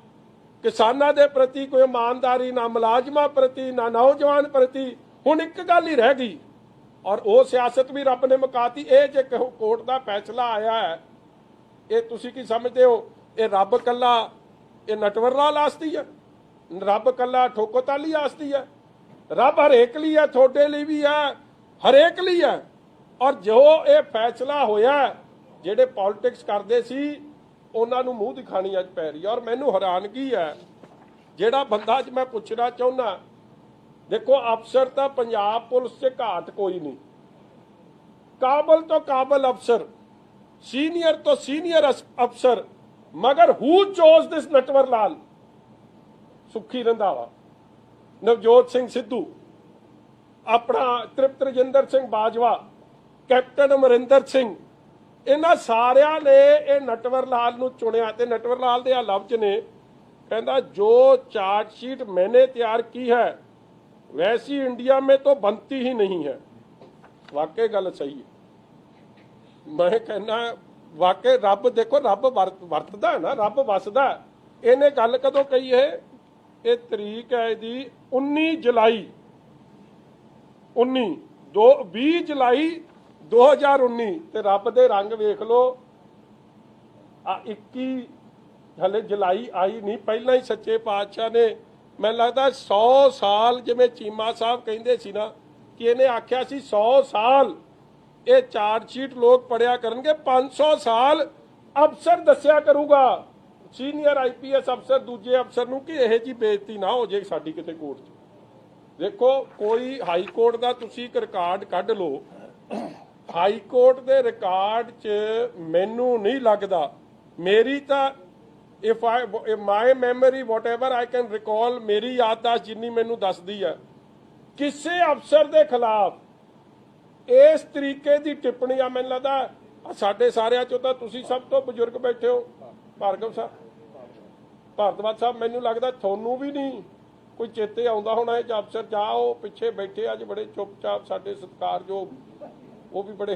ਕਿਸਾਨਾਂ ਦੇ ਪ੍ਰਤੀ ਕੋਈ ਇਮਾਨਦਾਰੀ, ਨਾ ਮੁਲਾਜ਼ਮਾਂ ਪ੍ਰਤੀ, ਨਾ ਨੌਜਵਾਨ ਪ੍ਰਤੀ। ਹੁਣ ਇੱਕ ਗੱਲ ਹੀ ਰਹਿ ਗਈ, ਔਰ ਉਹ ਸਿਆਸਤ ਵੀ ਰੱਬ ਨੇ ਮੁਕਾਤੀ। ਇਹ ਜੇ ਕੋਰਟ ਦਾ ਫੈਸਲਾ ਆਇਆ ਹੈ, ਇਹ ਤੁਸੀਂ ਕੀ ਸਮਝਦੇ ਹੋ? ਇਹ ਰੱਬ ਕੱਲਾ ਇਹ ਨਟਵਰ ਲਾਲ ਆਸਤੀ ਹੈ? ਰੱਬ ਕੱਲਾ ਠੋਕੋਤਾਲੀ ਆਸਤੀ ਹੈ? ਰੱਬ ਹਰੇਕ ਲਈ ਹੈ, ਤੁਹਾਡੇ ਲਈ ਵੀ ਹੈ, ਹਰੇਕ ਲਈ ਹੈ। ਔਰ ਜੋ ਇਹ ਫੈਸਲਾ ਹੋਇਆ, ਜਿਹੜੇ ਪੋਲਿਟਿਕਸ ਕਰਦੇ ਸੀ ਉਹਨਾਂ ਨੂੰ ਮੂੰਹ ਦਿਖਾਣੀ ਅੱਜ ਪੈ ਰਹੀ ਹੈ। ਔਰ ਮੈਨੂੰ ਹੈਰਾਨਗੀ ਹੈ, ਜਿਹੜਾ ਬੰਦਾ ਅੱਜ ਮੈਂ ਪੁੱਛਣਾ ਚਾਹੁੰਦਾ देखो अफसर तो पंजाब पुलिस से घाट कोई नहीं, काबल तो काबल अफसर, सीनियर तो सीनियर अफसर, मगर who chose this Natwar Lal? सुखी रंधावा, नवजोत सिंह सिद्धू, अपना तृप्त रजिंदर सिंह बाजवा, कैप्टन अमरिंदर सिंह, इन्हां सारियां ने ये नटवर लाल नूं चुनिया। ते नटवर लाल दे लफ्ज ने, कहता जो चार्जशीट मैंने तैयार की है वैसी इंडिया में तो बनती ही नहीं है। वाकई गल सही है। मैं कहना वाकई रब देखो, रब वरतदा है ना, रब वसदा। इन्हें गल कदों कही है? ये तरीक है जी 19 जुलाई 20 जुलाई 2019 ते रब दे रंग वेख लो। 21 हले जुलाई आई नहीं, पहला ही सच्चे पातशाह ने मैनूं लगदा 100 साल, जिवें चीमा साहब कहिंदे सी ना कि इन्हें आख्या सी 100 साल ये चार्जशीट लोग पढ़िया करनगे, 500 साल अफसर दस्सिया करूगा, सीनियर IPS अफसर दूजे अफसर नूं कि यह जी बेइज्जती ना हो जाए साडी किते कोर्ट 'च। देखो कोई हाई कोर्ट का तुसीं एक रिकॉर्ड कढ लो, हाई कोर्ट के रिकॉर्ड च मैनू नहीं लगता, मेरी तो if my memory what ever I can recall, मेरी याददाश्त जिन्नी मैनू दसदी है, किसी अफसर के खिलाफ इस तरीके की टिप्पणी आ मैनूं लगदा साडे सारिਆਂ चों तां तुसीं सब तो बजुर्ग बैठे हो, भार्गव साहब, भारद्वाज साहब, मैनूं लगदा थोनू भी नहीं कोई चेते आउंदा होना है अफसर जाओ पिछे बैठे अज बड़े चुपचाप साडे सत्कारयोग, वो भी बड़े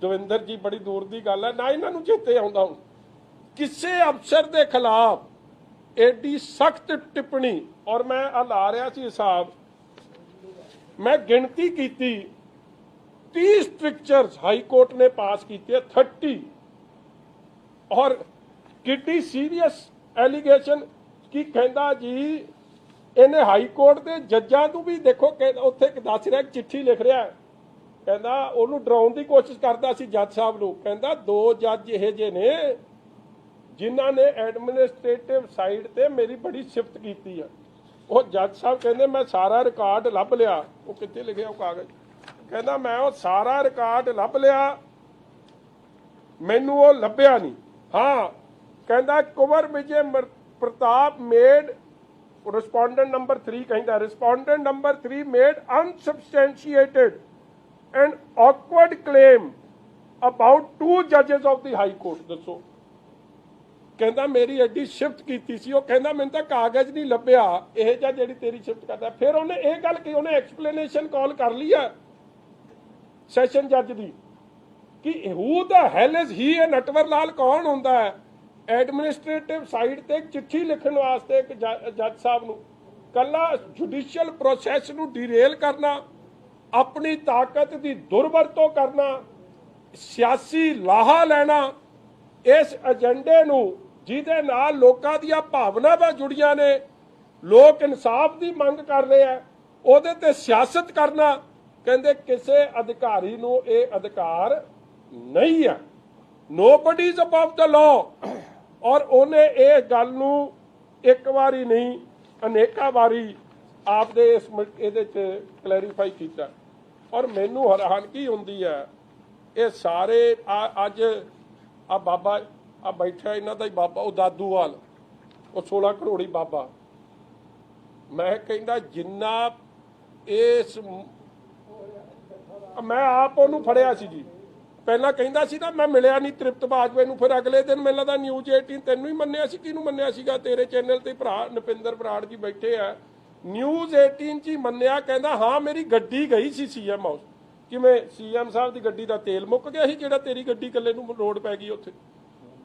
दविंदर जी, बड़ी दूर की गल है ना, इन्हों चेते आउंदा हुण किसी अफसर के खिलाफ एडी सख्त टिप्पणी। और मैं ला रहा सी हिसाब, मैं गिनती की 30 स्ट्रिक्चर्स हाई कोर्ट ने पास किए, 30, और किड्डी सीरीयस एलीगेशन की कहता जी इन्हें हाई कोर्ट के जजां नूं भी देखो उत्थे दस रहा चिट्ठी लिख रहा है, कहता उन्होंने डराउण की कोशिश करता सी जज साहब नूं, कहता 2 जज इहे जे ने जिन्हां ने एडमिनिस्ट्रेटिव साइड ते मेरी बड़ी सिफत की है। वो जज साहब कहते मैं सारा रिकॉर्ड लभ लिया, वो कित्थे लिखिया कागज, कहता मैं वो सारा रिकॉर्ड लभ लिया, मैनू वो लभ्या नहीं। हाँ कहता Kunwar Vijay Pratap made respondent number 3, कहता respondent number 3 made unsubstantiated and awkward claim about 2 जजेस ऑफ द हाई कोर्ट। दसो, कहता मेरी एडी शिफ्ट की सी, वो कहता मैंने तो कागज नहीं लभ्या यह जा जी तेरी शिफ्ट करता। फिर उन्हें यह गल की, उन्हें एक्सप्लेनेशन कॉल कर ली है सैशन जज की कि who the hell is he, Natwar Lal कौन होंदा है एडमिनिस्ट्रेटिव साइड ते चिट्ठी लिखण वास्ते एक जज साहब नूं, कला जुडिशियल प्रोसैस नूं डिरेल करना, अपनी ताकत की दुरवरतों करना, सियासी लाहा लेना, इस एजेंडे नूं जिहदे नाल लोकां दीआं भावनावां जुड़ियां ने, लोक इंसाफ की मंग कर रहे हैं, उहदे ते सियासत करना, कहंदे किसी अधिकारी नूं इह अधिकार नहीं है, nobody is above the law. और उन्हें इह गल नूं एक बारी नहीं अनेका बारी आपदे इस इहदे च क्लैरीफाई किया। और मैनू हैरानगी हुंदी है, ये सारे अज आ बाबा आ बैठा इन्हां दा ही बाबा, वो दादूवाल, वो 16 करोड़ी बाबा, मैं कहंदा जिन्ना इस मैं आप उन्होंने फड़िया सी जी, पहला कहंदा सी ना मैं मिलिया नहीं तृप्त बाजवे नूं, फिर अगले दिन मैनूं लगदा न्यूज़ 18 तैनूं ही मन्निया सी, किहनूं मन्निया सीगा, तेरे चैनल ते भरा नपिंदर बराड़ जी बैठे आ, न्यूज़ 18 च ही मन्निया, कहंदा हाँ मेरी गड्डी गई सी CM हाउस, किवें CM साहब की गड्डी का तेल मुक गया ਸੀ ਜਿਹੜਾ तेरी गड्डी कल्ले नूं लोड़ पै गई उत्थे।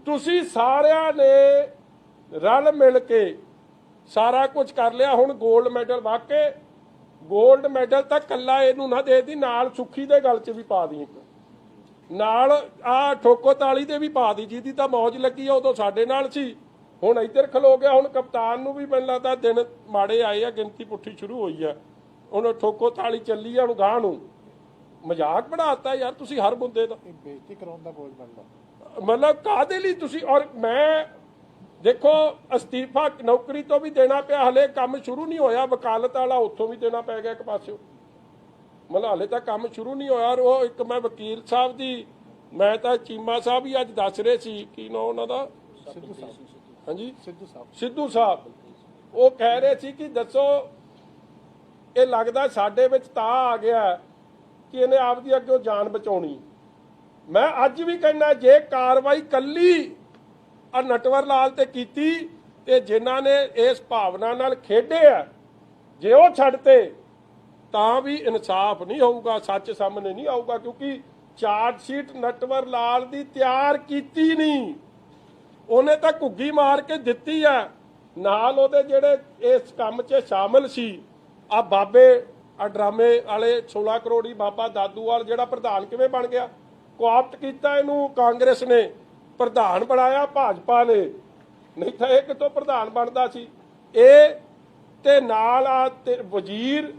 तुसीं सारिਆਂ ने रल मिल के सारा कुछ कर लिया। हुण गोल्ड मैडल, वाकई गोल्ड मैडल तो कल्ला इहनूं ना दे दी, नाल सुखी दे गल च भी पा दी, नाल आ ठोको ताली दे भी पा दी, जिहदी तां मौज लगी आ उदों साडे नाल सी, हुण इधर खलो गया। हुण कप्तान नूं भी मैनूं लगदा दिन माड़े आए आ, गिनती पुट्ठी शुरू हुई है, हुण ठोको ताली चली आ, हुण गांह नूं मजाक बनाता यार तुसी हर बंदे दा, बेइज्जती कराउण दा गोल्ड मैडल मतलब काहदे लई तुसी। और मैं ਦੇਖੋ ਅਸਤੀਫਾ ਨੌਕਰੀ ਤੋਂ ਵੀ ਦੇਣਾ ਪਿਆ, ਹਲੇ ਕੰਮ ਸ਼ੁਰੂ ਨਹੀਂ ਹੋਇਆ। ਵਕਾਲਤ ਵਾਲਾ ਉੱਥੋਂ ਵੀ ਦੇਣਾ ਪੈ ਗਿਆ ਇੱਕ ਪਾਸਿਓ, ਮਤਲਬ ਹਲੇ ਤਾਂ ਕੰਮ ਸ਼ੁਰੂ ਨਹੀਂ ਹੋਇਆ। ਉਹ ਇੱਕ ਮੈਂ ਵਕੀਲ ਸਾਹਿਬ ਦੀ, ਮੈਂ ਤਾਂ ਚੀਮਾ ਸਾਹਿਬ ਹੀ ਅੱਜ ਦੱਸ ਰਹੇ ਸੀ, ਕੀ ਨਾਂ ਉਹਨਾਂ ਦਾ, ਹਾਂਜੀ ਸਿੱਧੂ ਸਾਹਿਬ, ਉਹ ਕਹਿ ਰਹੇ ਸੀ ਕਿ ਦੱਸੋ ਇਹ ਲੱਗਦਾ ਸਾਡੇ ਵਿੱਚ ਤਾਂ ਆ ਗਿਆ ਕਿ ਇਹਨੇ ਆਪਦੀ ਅੱਗੇ ਜਾਨ ਬਚਾਉਣੀ। ਮੈਂ ਅੱਜ ਵੀ ਕਹਿੰਦਾ ਜੇ ਕਾਰਵਾਈ ਕੱਲੀ ਨਟਵਰ ਲਾਲ ਤੇ ਕੀਤੀ ਤੇ ਜਿਨ੍ਹਾਂ ਨੇ ਇਸ ਭਾਵਨਾ ਨਾਲ ਖੇਡੇ ਆ, ਜੇ ਉਹ ਛੱਡਤੇ ਤਾਂ ਵੀ ਇਨਸਾਫ ਨਹੀਂ ਹੋਊਗਾ, ਸੱਚ ਸਾਹਮਣੇ ਨਹੀਂ ਆਊਗਾ। ਕਿਉਂਕਿ ਚਾਰਜ ਸ਼ੀਟ ਨਟਵਰ ਲਾਲ ਦੀ ਤਿਆਰ ਕੀਤੀ ਨਹੀਂ, ਉਹਨੇ ਤਾਂ ਘੁੱਗੀ ਮਾਰ ਕੇ ਦਿੱਤੀ ਆ। ਨਾਲ ਉਹਦੇ ਜਿਹੜੇ ਇਸ ਕੰਮ 'ਚ ਸ਼ਾਮਲ ਸੀ ਆ ਬਾਬੇ, ਆ ਡਰਾਮੇ ਵਾਲੇ 16 ਕਰੋੜੀ ਬਾਬਾ ਦਾਦੂਵਾਲ ਜਿਹੜਾ ਪ੍ਰਧਾਨ ਕਿਵੇਂ ਬਣ ਗਿਆ, ਕੋਆਪਟ ਕੀਤਾ ਇਹਨੂੰ ਕਾਂਗਰਸ ਨੇ, ਪ੍ਰਧਾਨ ਬਣਾਇਆ ਭਾਜਪਾ ਨੇ, ਨਹੀਂ ਤਾਂ ਇਹ ਕਿਤੋਂ ਪ੍ਰਧਾਨ ਬਣਦਾ ਸੀ। ਇਹ ਤੇ ਨਾਲ ਆ ਵਜ਼ੀਰ,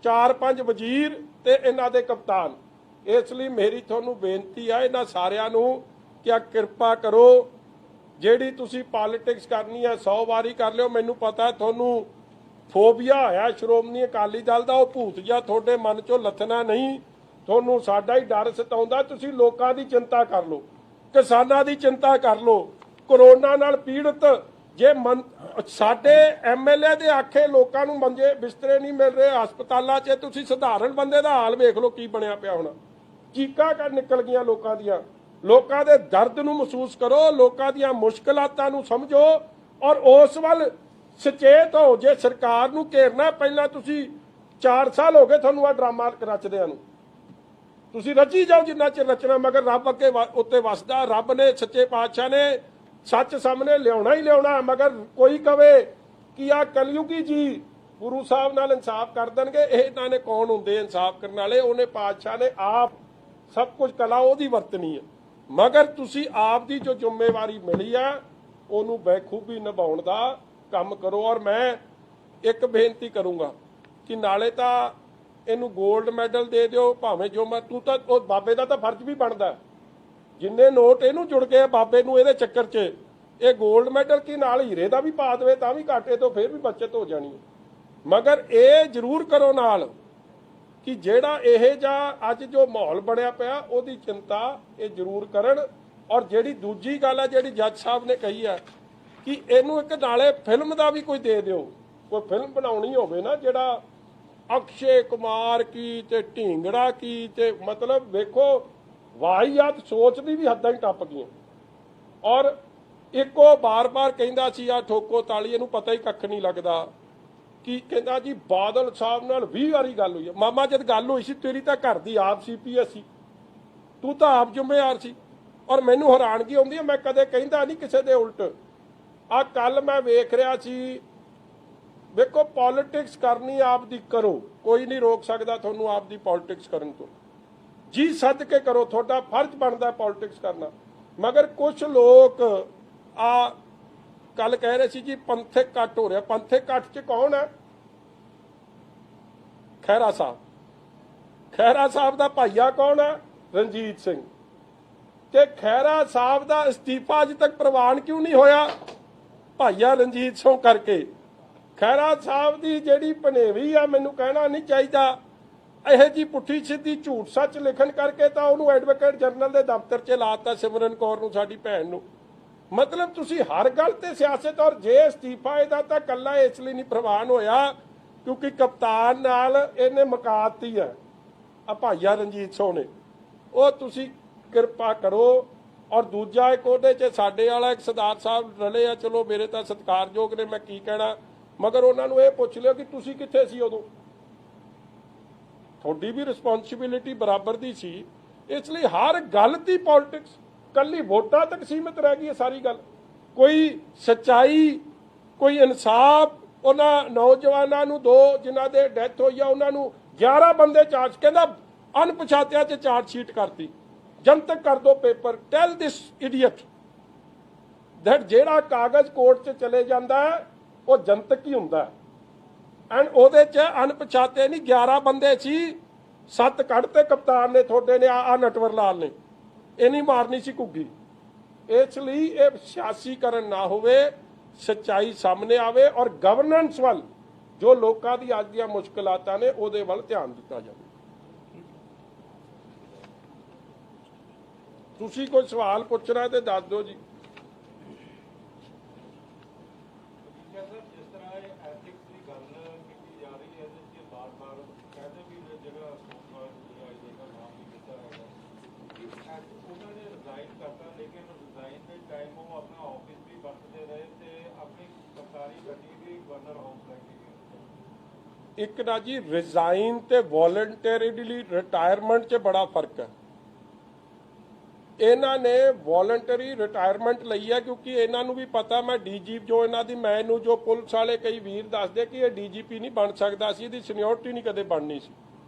4-5 ਵਜ਼ੀਰ ਤੇ ਇਹਨਾਂ ਦੇ ਕਪਤਾਨ। ਇਸ ਲਈ ਮੇਰੀ ਤੁਹਾਨੂੰ ਬੇਨਤੀ ਆ ਇਹਨਾਂ ਸਾਰਿਆਂ ਨੂੰ ਕਿ ਆ ਕਿਰਪਾ ਕਰੋ, ਜਿਹੜੀ ਤੁਸੀਂ ਪੋਲਿਟਿਕਸ ਕਰਨੀ ਹੈ 100 ਵਾਰੀ ਕਰ ਲਿਓ। ਮੈਨੂੰ ਪਤਾ ਤੁਹਾਨੂੰ ਫੋਬੀਆ ਹੋਇਆ ਸ਼੍ਰੋਮਣੀ ਅਕਾਲੀ ਦਲ ਦਾ, ਉਹ ਭੂਤ ਜਿਹਾ ਤੁਹਾਡੇ ਮਨ ਚੋਂ ਲੱਥਣਾ ਨਹੀਂ। ਤੁਹਾਨੂੰ ਸਾਡਾ ਹੀ ਡਰ ਸਤਾਉਂਦਾ। ਤੁਸੀਂ ਲੋਕਾਂ ਦੀ ਚਿੰਤਾ ਕਰ ਲਓ, ਕਿਸਾਨਾਂ ਦੀ ਚਿੰਤਾ ਕਰ ਲਓ, ਕਰੋਨਾ ਨਾਲ ਪੀੜਤ ਜੇ ਸਾਡੇ ਐਮਐਲਏ ਦੇ ਆਖੇ ਲੋਕਾਂ ਨੂੰ ਮੰਜੇ ਬਿਸਤਰੇ ਨਹੀਂ ਮਿਲ ਰਹੇ ਹਸਪਤਾਲਾਂ 'ਚ, ਤੁਸੀਂ ਸਧਾਰਨ ਬੰਦੇ ਦਾ ਹਾਲ ਵੇਖ ਲਓ ਕੀ ਬਣਿਆ ਪਿਆ ਹੋਣਾ। ਚੀਕਾਂ ਕਰ ਨਿਕਲ ਗਈਆਂ ਲੋਕਾਂ ਦੀਆਂ। ਲੋਕਾਂ ਦੇ ਦਰਦ ਨੂੰ ਮਹਿਸੂਸ ਕਰੋ, ਲੋਕਾਂ ਦੀਆਂ ਮੁਸ਼ਕਲਾਤਾਂ ਨੂੰ ਸਮਝੋ ਔਰ ਉਸ ਵੱਲ ਸੁਚੇਤ ਹੋ। ਜੇ ਸਰਕਾਰ ਨੂੰ ਘੇਰਨਾ, ਪਹਿਲਾਂ ਤੁਸੀਂ 4 ਸਾਲ ਹੋ ਗਏ ਤੁਹਾਨੂੰ ਆ ਡਰਾਮਾ ਰਚਦਿਆਂ ਨੂੰ, ਤੁਸੀਂ ਰਚੀ ਜਾਓ ਜਿੰਨਾ ਚਿਰ ਰਚਨਾ, ਮਗਰ ਰੱਬ ਅੱਗੇ ਉੱਤੇ ਵਸਦਾ। ਰੱਬ ਨੇ, ਸੱਚੇ ਪਾਤਸ਼ਾਹ ਨੇ ਸੱਚ ਸਾਹਮਣੇ ਲਿਆਉਣਾ ਹੀ ਲਿਆਉਣਾ। ਮਗਰ ਕੋਈ ਕਵੇ ਕਿ ਆ ਕਲਯੁਗੀ ਜੀ ਗੁਰੂ ਸਾਹਿਬ ਨਾਲ ਇਨਸਾਫ ਕਰ ਦੇਣਗੇ, ਇਹਨਾਂ ਨੇ ਕੌਣ ਹੁੰਦੇ ਇਨਸਾਫ ਕਰਨ ਵਾਲੇ? ਉਹਨੇ ਪਾਤਸ਼ਾਹ ਨੇ ਆਪ ਸਭ ਕੁਝ ਕਲਾ ਉਹਦੀ ਵਰਤਣੀ ਹੈ। ਮਗਰ ਤੁਸੀਂ ਆਪ ਦੀ ਜੋ ਜ਼ਿੰਮੇਵਾਰੀ ਮਿਲੀ ਆ ਉਹਨੂੰ ਬਖੂਬੀ ਨਿਭਾਉਣ ਦਾ ਕੰਮ ਕਰੋ। ਔਰ ਮੈਂ ਇੱਕ ਬੇਨਤੀ ਕਰੂੰਗਾ ਕਿ ਨਾਲੇ ਤਾਂ ਇਹਨੂੰ 골ਡ ਮੈਡਲ ਦੇ ਦਿਓ, ਭਾਵੇਂ ਜੋ ਮੈਂ ਤੂੰ ਤਾਂ ਉਹ ਬਾਬੇ ਦਾ ਤਾਂ ਫਰਜ਼ ਵੀ ਬਣਦਾ, ਜਿੰਨੇ ਨੋਟ ਇਹਨੂੰ ਜੁੜ ਗਏ ਬਾਬੇ ਨੂੰ ਇਹਦੇ ਚੱਕਰ 'ਚ, ਇਹ 골ਡ ਮੈਡਲ ਕੀ ਨਾਲ ਹੀਰੇ ਦਾ ਵੀ ਪਾ ਦੇਵੇ ਤਾਂ ਵੀ ਘਾਟੇ ਤੋਂ ਫਿਰ ਵੀ ਬਚਤ ਹੋ ਜਾਣੀ ਹੈ। ਮਗਰ ਇਹ ਜ਼ਰੂਰ ਕਰੋ ਨਾਲ ਕਿ ਜਿਹੜਾ ਇਹ ਜਾਂ ਅੱਜ ਜੋ ਮਾਹੌਲ ਬਣਿਆ ਪਿਆ ਉਹਦੀ ਚਿੰਤਾ ਇਹ ਜ਼ਰੂਰ ਕਰਨ। ਔਰ ਜਿਹੜੀ ਦੂਜੀ ਗੱਲ ਆ ਜਿਹੜੀ ਜੱਜ ਸਾਹਿਬ ਨੇ ਕਹੀ ਆ ਕਿ ਇਹਨੂੰ ਇੱਕ ਨਾਲੇ ਫਿਲਮ ਦਾ ਵੀ ਕੋਈ ਦੇ ਦਿਓ, ਕੋਈ ਫਿਲਮ ਬਣਾਉਣੀ ਹੋਵੇ ਨਾ, ਜਿਹੜਾ ਅਕਸ਼ੇ ਕੁਮਾਰ ਕੀ ਤੇ ਢੀਂਗੜਾ ਕੀ ਤੇ ਮਤਲਬ ਵੇਖੋ ਵਾਹੀਆਤ ਸੋਚ ਦੀ ਵੀ ਹੱਦਾਂ ਹੀ ਟੱਪ ਗਈਆਂ। ਔਰ ਇੱਕੋ ਬਾਰ-ਬਾਰ ਕਹਿੰਦਾ ਸੀ ਆ ਠੋਕੋ ਤਾਲੀ, ਇਹਨੂੰ ਪਤਾ ਹੀ ਕੱਖ ਨਹੀਂ ਲੱਗਦਾ। ਕੀ ਕਹਿੰਦਾ ਜੀ ਬਾਦਲ ਸਾਹਿਬ ਨਾਲ 20 ਵਾਰੀ ਗੱਲ ਹੋਈ ਹੈ। ਮਾਮਾ ਜਦ ਗੱਲ ਹੋਈ ਸੀ ਤੇਰੀ ਤਾਂ ਘਰ ਦੀ ਆਪ ਸੀਪੀਐਸ ਸੀ, ਤੂੰ ਤਾਂ ਆਪ ਜ਼ਿੰਮੇਵਾਰ ਸੀ। ਔਰ ਮੈਨੂੰ ਹੈਰਾਨਗੀ ਆਉਂਦੀ ਹੈ, ਮੈਂ ਕਦੇ ਕਹਿੰਦਾ ਨਹੀਂ ਕਿਸੇ ਦੇ ਉਲਟ। ਆ ਕੱਲ ਮੈਂ ਵੇਖ ਰਿਹਾ ਸੀ, ਵੇਖੋ ਪੋਲਿਟਿਕਸ ਕਰਨੀ ਆਪ ਦੀ ਕਰੋ, ਕੋਈ ਨਹੀਂ ਰੋਕ ਸਕਦਾ ਤੁਹਾਨੂੰ ਆਪ ਦੀ ਪੋਲਿਟਿਕਸ ਕਰਨ ਤੋਂ, ਜੀ ਸੱਦ ਕੇ ਕਰੋ, ਤੁਹਾਡਾ ਫਰਜ਼ ਬਣਦਾ ਪੋਲਿਟਿਕਸ ਕਰਨਾ। ਮਗਰ ਕੁਝ ਲੋਕ ਆ ਕੱਲ ਕਹਿ ਰਹੇ ਸੀ ਜੀ ਪੰਥਕ ਕੱਟ ਹੋ ਰਿਹਾ। ਪੰਥਕ ਕੱਟ 'ਚ ਕੌਣ ਹੈ? ਖਹਿਰਾ ਸਾਹਿਬ। ਖਹਿਰਾ ਸਾਹਿਬ ਦਾ ਭਾਈਆ ਕੌਣ ਹੈ? ਰਣਜੀਤ ਸਿੰਘ। ਤੇ ਖਹਿਰਾ ਸਾਹਿਬ ਦਾ ਅਸਤੀਫਾ ਅਜੇ ਤੱਕ ਪ੍ਰਵਾਨ ਕਿਉਂ ਨਹੀਂ ਹੋਇਆ? ਭਾਈਆ ਰਣਜੀਤ ਸਿੰਘ ਕਰਕੇ। ਖਹਿਰਾ ਸਾਹਿਬ ਦੀ ਜਿਹੜੀ ਭਨੇਵੀ ਆ, ਮੈਨੂੰ ਕਹਿਣਾ ਨਹੀਂ ਚਾਹੀਦਾ, ਇਹ ਜੀ ਪੁੱਠੀ ਸਿੱਧੀ ਝੂਠ ਸੱਚ ਲਿਖਣ ਕਰਕੇ ਤਾਂ ਉਹਨੂੰ ਐਡਵੋਕੇਟ ਜਨਰਲ ਦੇ ਦਫ਼ਤਰ 'ਚ ਲਾਤਾ, ਸਿਮਰਨ ਕੌਰ ਨੂੰ, ਸਾਡੀ ਭੈਣ ਨੂੰ। ਮਤਲਬ ਤੁਸੀਂ ਹਰ ਗੱਲ ਤੇ ਸਿਆਸਤ। ਔਰ ਜੇ ਅਸਤੀਫਾ ਇਹਦਾ ਤਾਂ ਕੱਲਾ ਇਸ ਲਈ ਨਹੀਂ ਪ੍ਰਵਾਨ ਹੋਇਆ ਕਿਉਂਕਿ ਕਪਤਾਨ ਨਾਲ ਇਹਨੇ ਮੁਕਾਤੀ ਹੈ ਆ ਭਾਈਆ ਰਣਜੀਤ ਸਿੰਘ ਨੇ। ਉਹ ਤੁਸੀਂ ਕਿਰਪਾ ਕਰੋ। ਔਰ ਦੂਜਾ ਇੱਕ ਉਹਦੇ 'ਚ ਸਾਡੇ ਵਾਲਾ ਇੱਕ ਸਰਦਾਰ ਸਾਹਿਬ ਰਲੇ ਆ, ਚਲੋ ਮੇਰੇ ਤਾਂ ਸਤਿਕਾਰਯੋਗ ਨੇ, ਮੈਂ ਕੀ ਕਹਿਣਾ, ਮਗਰ ਉਹਨਾਂ ਨੂੰ ਇਹ ਪੁੱਛ ਲਿਓ ਕਿ ਤੁਸੀਂ ਕਿੱਥੇ ਸੀ ਉਦੋਂ, ਤੁਹਾਡੀ ਵੀ ਰਿਸਪੌਂਸਿਬਿਲਿਟੀ ਬਰਾਬਰ ਦੀ ਸੀ। ਇਸ ਲਈ ਹਰ ਗੱਲ ਦੀ ਪੋਲਿਟਿਕਸ ਕੱਲੀ ਵੋਟਾਂ ਤੱਕ ਸੀਮਿਤ ਰਹਿ ਗਈ ਹੈ ਸਾਰੀ ਗੱਲ। ਕੋਈ ਸੱਚਾਈ, ਕੋਈ ਇਨਸਾਫ। ਉਹਨਾਂ ਨੌਜਵਾਨਾਂ ਨੂੰ 2 ਜਿਨ੍ਹਾਂ ਦੇ ਡੈਥ ਹੋਈ ਆ ਉਹਨਾਂ ਨੂੰ 11 ਬੰਦੇ ਚਾਰਜ, ਕਹਿੰਦਾ ਅਣਪਛਾਤਿਆਂ 'ਚ ਚਾਰਜ ਸ਼ੀਟ ਕਰਤੀ, ਜਨਤਕ ਕਰ ਦੋ paper. Tell this idiot that ਜਿਹੜਾ ਕਾਗਜ਼ ਕੋਰਟ 'ਚ ਚਲੇ ਜਾਂਦਾ ਉਹ ਜਨਤਕ ਹੀ ਹੁੰਦਾ। ਐਂਡ ਉਹਦੇ 'ਚ ਅਣਪਛਾਤੇ ਨਹੀਂ 11 ਬੰਦੇ ਸੀ, 7 ਕੱਢਤੇ ਕਪਤਾਨ ਨੇ ਤੁਹਾਡੇ ਨੇ, ਆ ਨਟਵਰ ਲਾਲ ਨੇ, ਇਹ ਨਹੀਂ ਮਾਰਨੀ ਸੀ ਘੁੱਗੀ। ਇਸ ਲਈ ਇਹ ਸਿਆਸੀਕਰਨ ਨਾ ਹੋਵੇ। ਸੱਚਾਈ ਸਾਹਮਣੇ ਆਵੇ ਔਰ ਗਵਰਨੈਂਸ ਵੱਲ ਜੋ ਲੋਕਾਂ ਦੀ ਅੱਜ ਦੀਆਂ ਮੁਸ਼ਕਲਾਤਾਂ ਨੇ ਉਹਦੇ ਵੱਲ ਧਿਆਨ ਦਿੱਤਾ ਜਾਵੇ। ਤੁਸੀਂ ਕੋਈ ਸਵਾਲ ਪੁੱਛਣਾ ਤੇ ਦੱਸ ਦਿਓ ਜੀ। ਇੱਕ ਨਾ ਜੀ ਰਿਜ਼ਾਈਨ ਤੇ ਵੋਲੰਟਰੀਲੀ ਰਿਟਾਇਰਮੈਂਟ 'ਚ ਬੜਾ ਫਰਕ ਹੈ। ਇਹਨਾਂ ਨੇ ਵੋਲੰਟਰੀ ਰਿਟਾਇਰਮੈਂਟ ਲਈ ਹੈ ਕਿਉਂਕਿ ਇਹਨਾਂ ਨੂੰ ਵੀ ਪਤਾ ਮੈਂ ਡੀਜੀ ਜੋ ਇਹਨਾਂ ਦੀ ਮੈਨੂੰ ਜੋ ਪੁਲਿਸ ਵਾਲੇ ਕਈ ਵੀਰ ਦੱਸਦੇ ਕਿ ਇਹ ਡੀਜੀਪੀ ਨਹੀਂ ਬਣ ਸਕਦਾ ਸੀ, ਇਹਦੀ ਸੀਨੀਅਰਟੀ ਨਹੀਂ ਕਦੇ ਬਣਨੀ ਸੀ,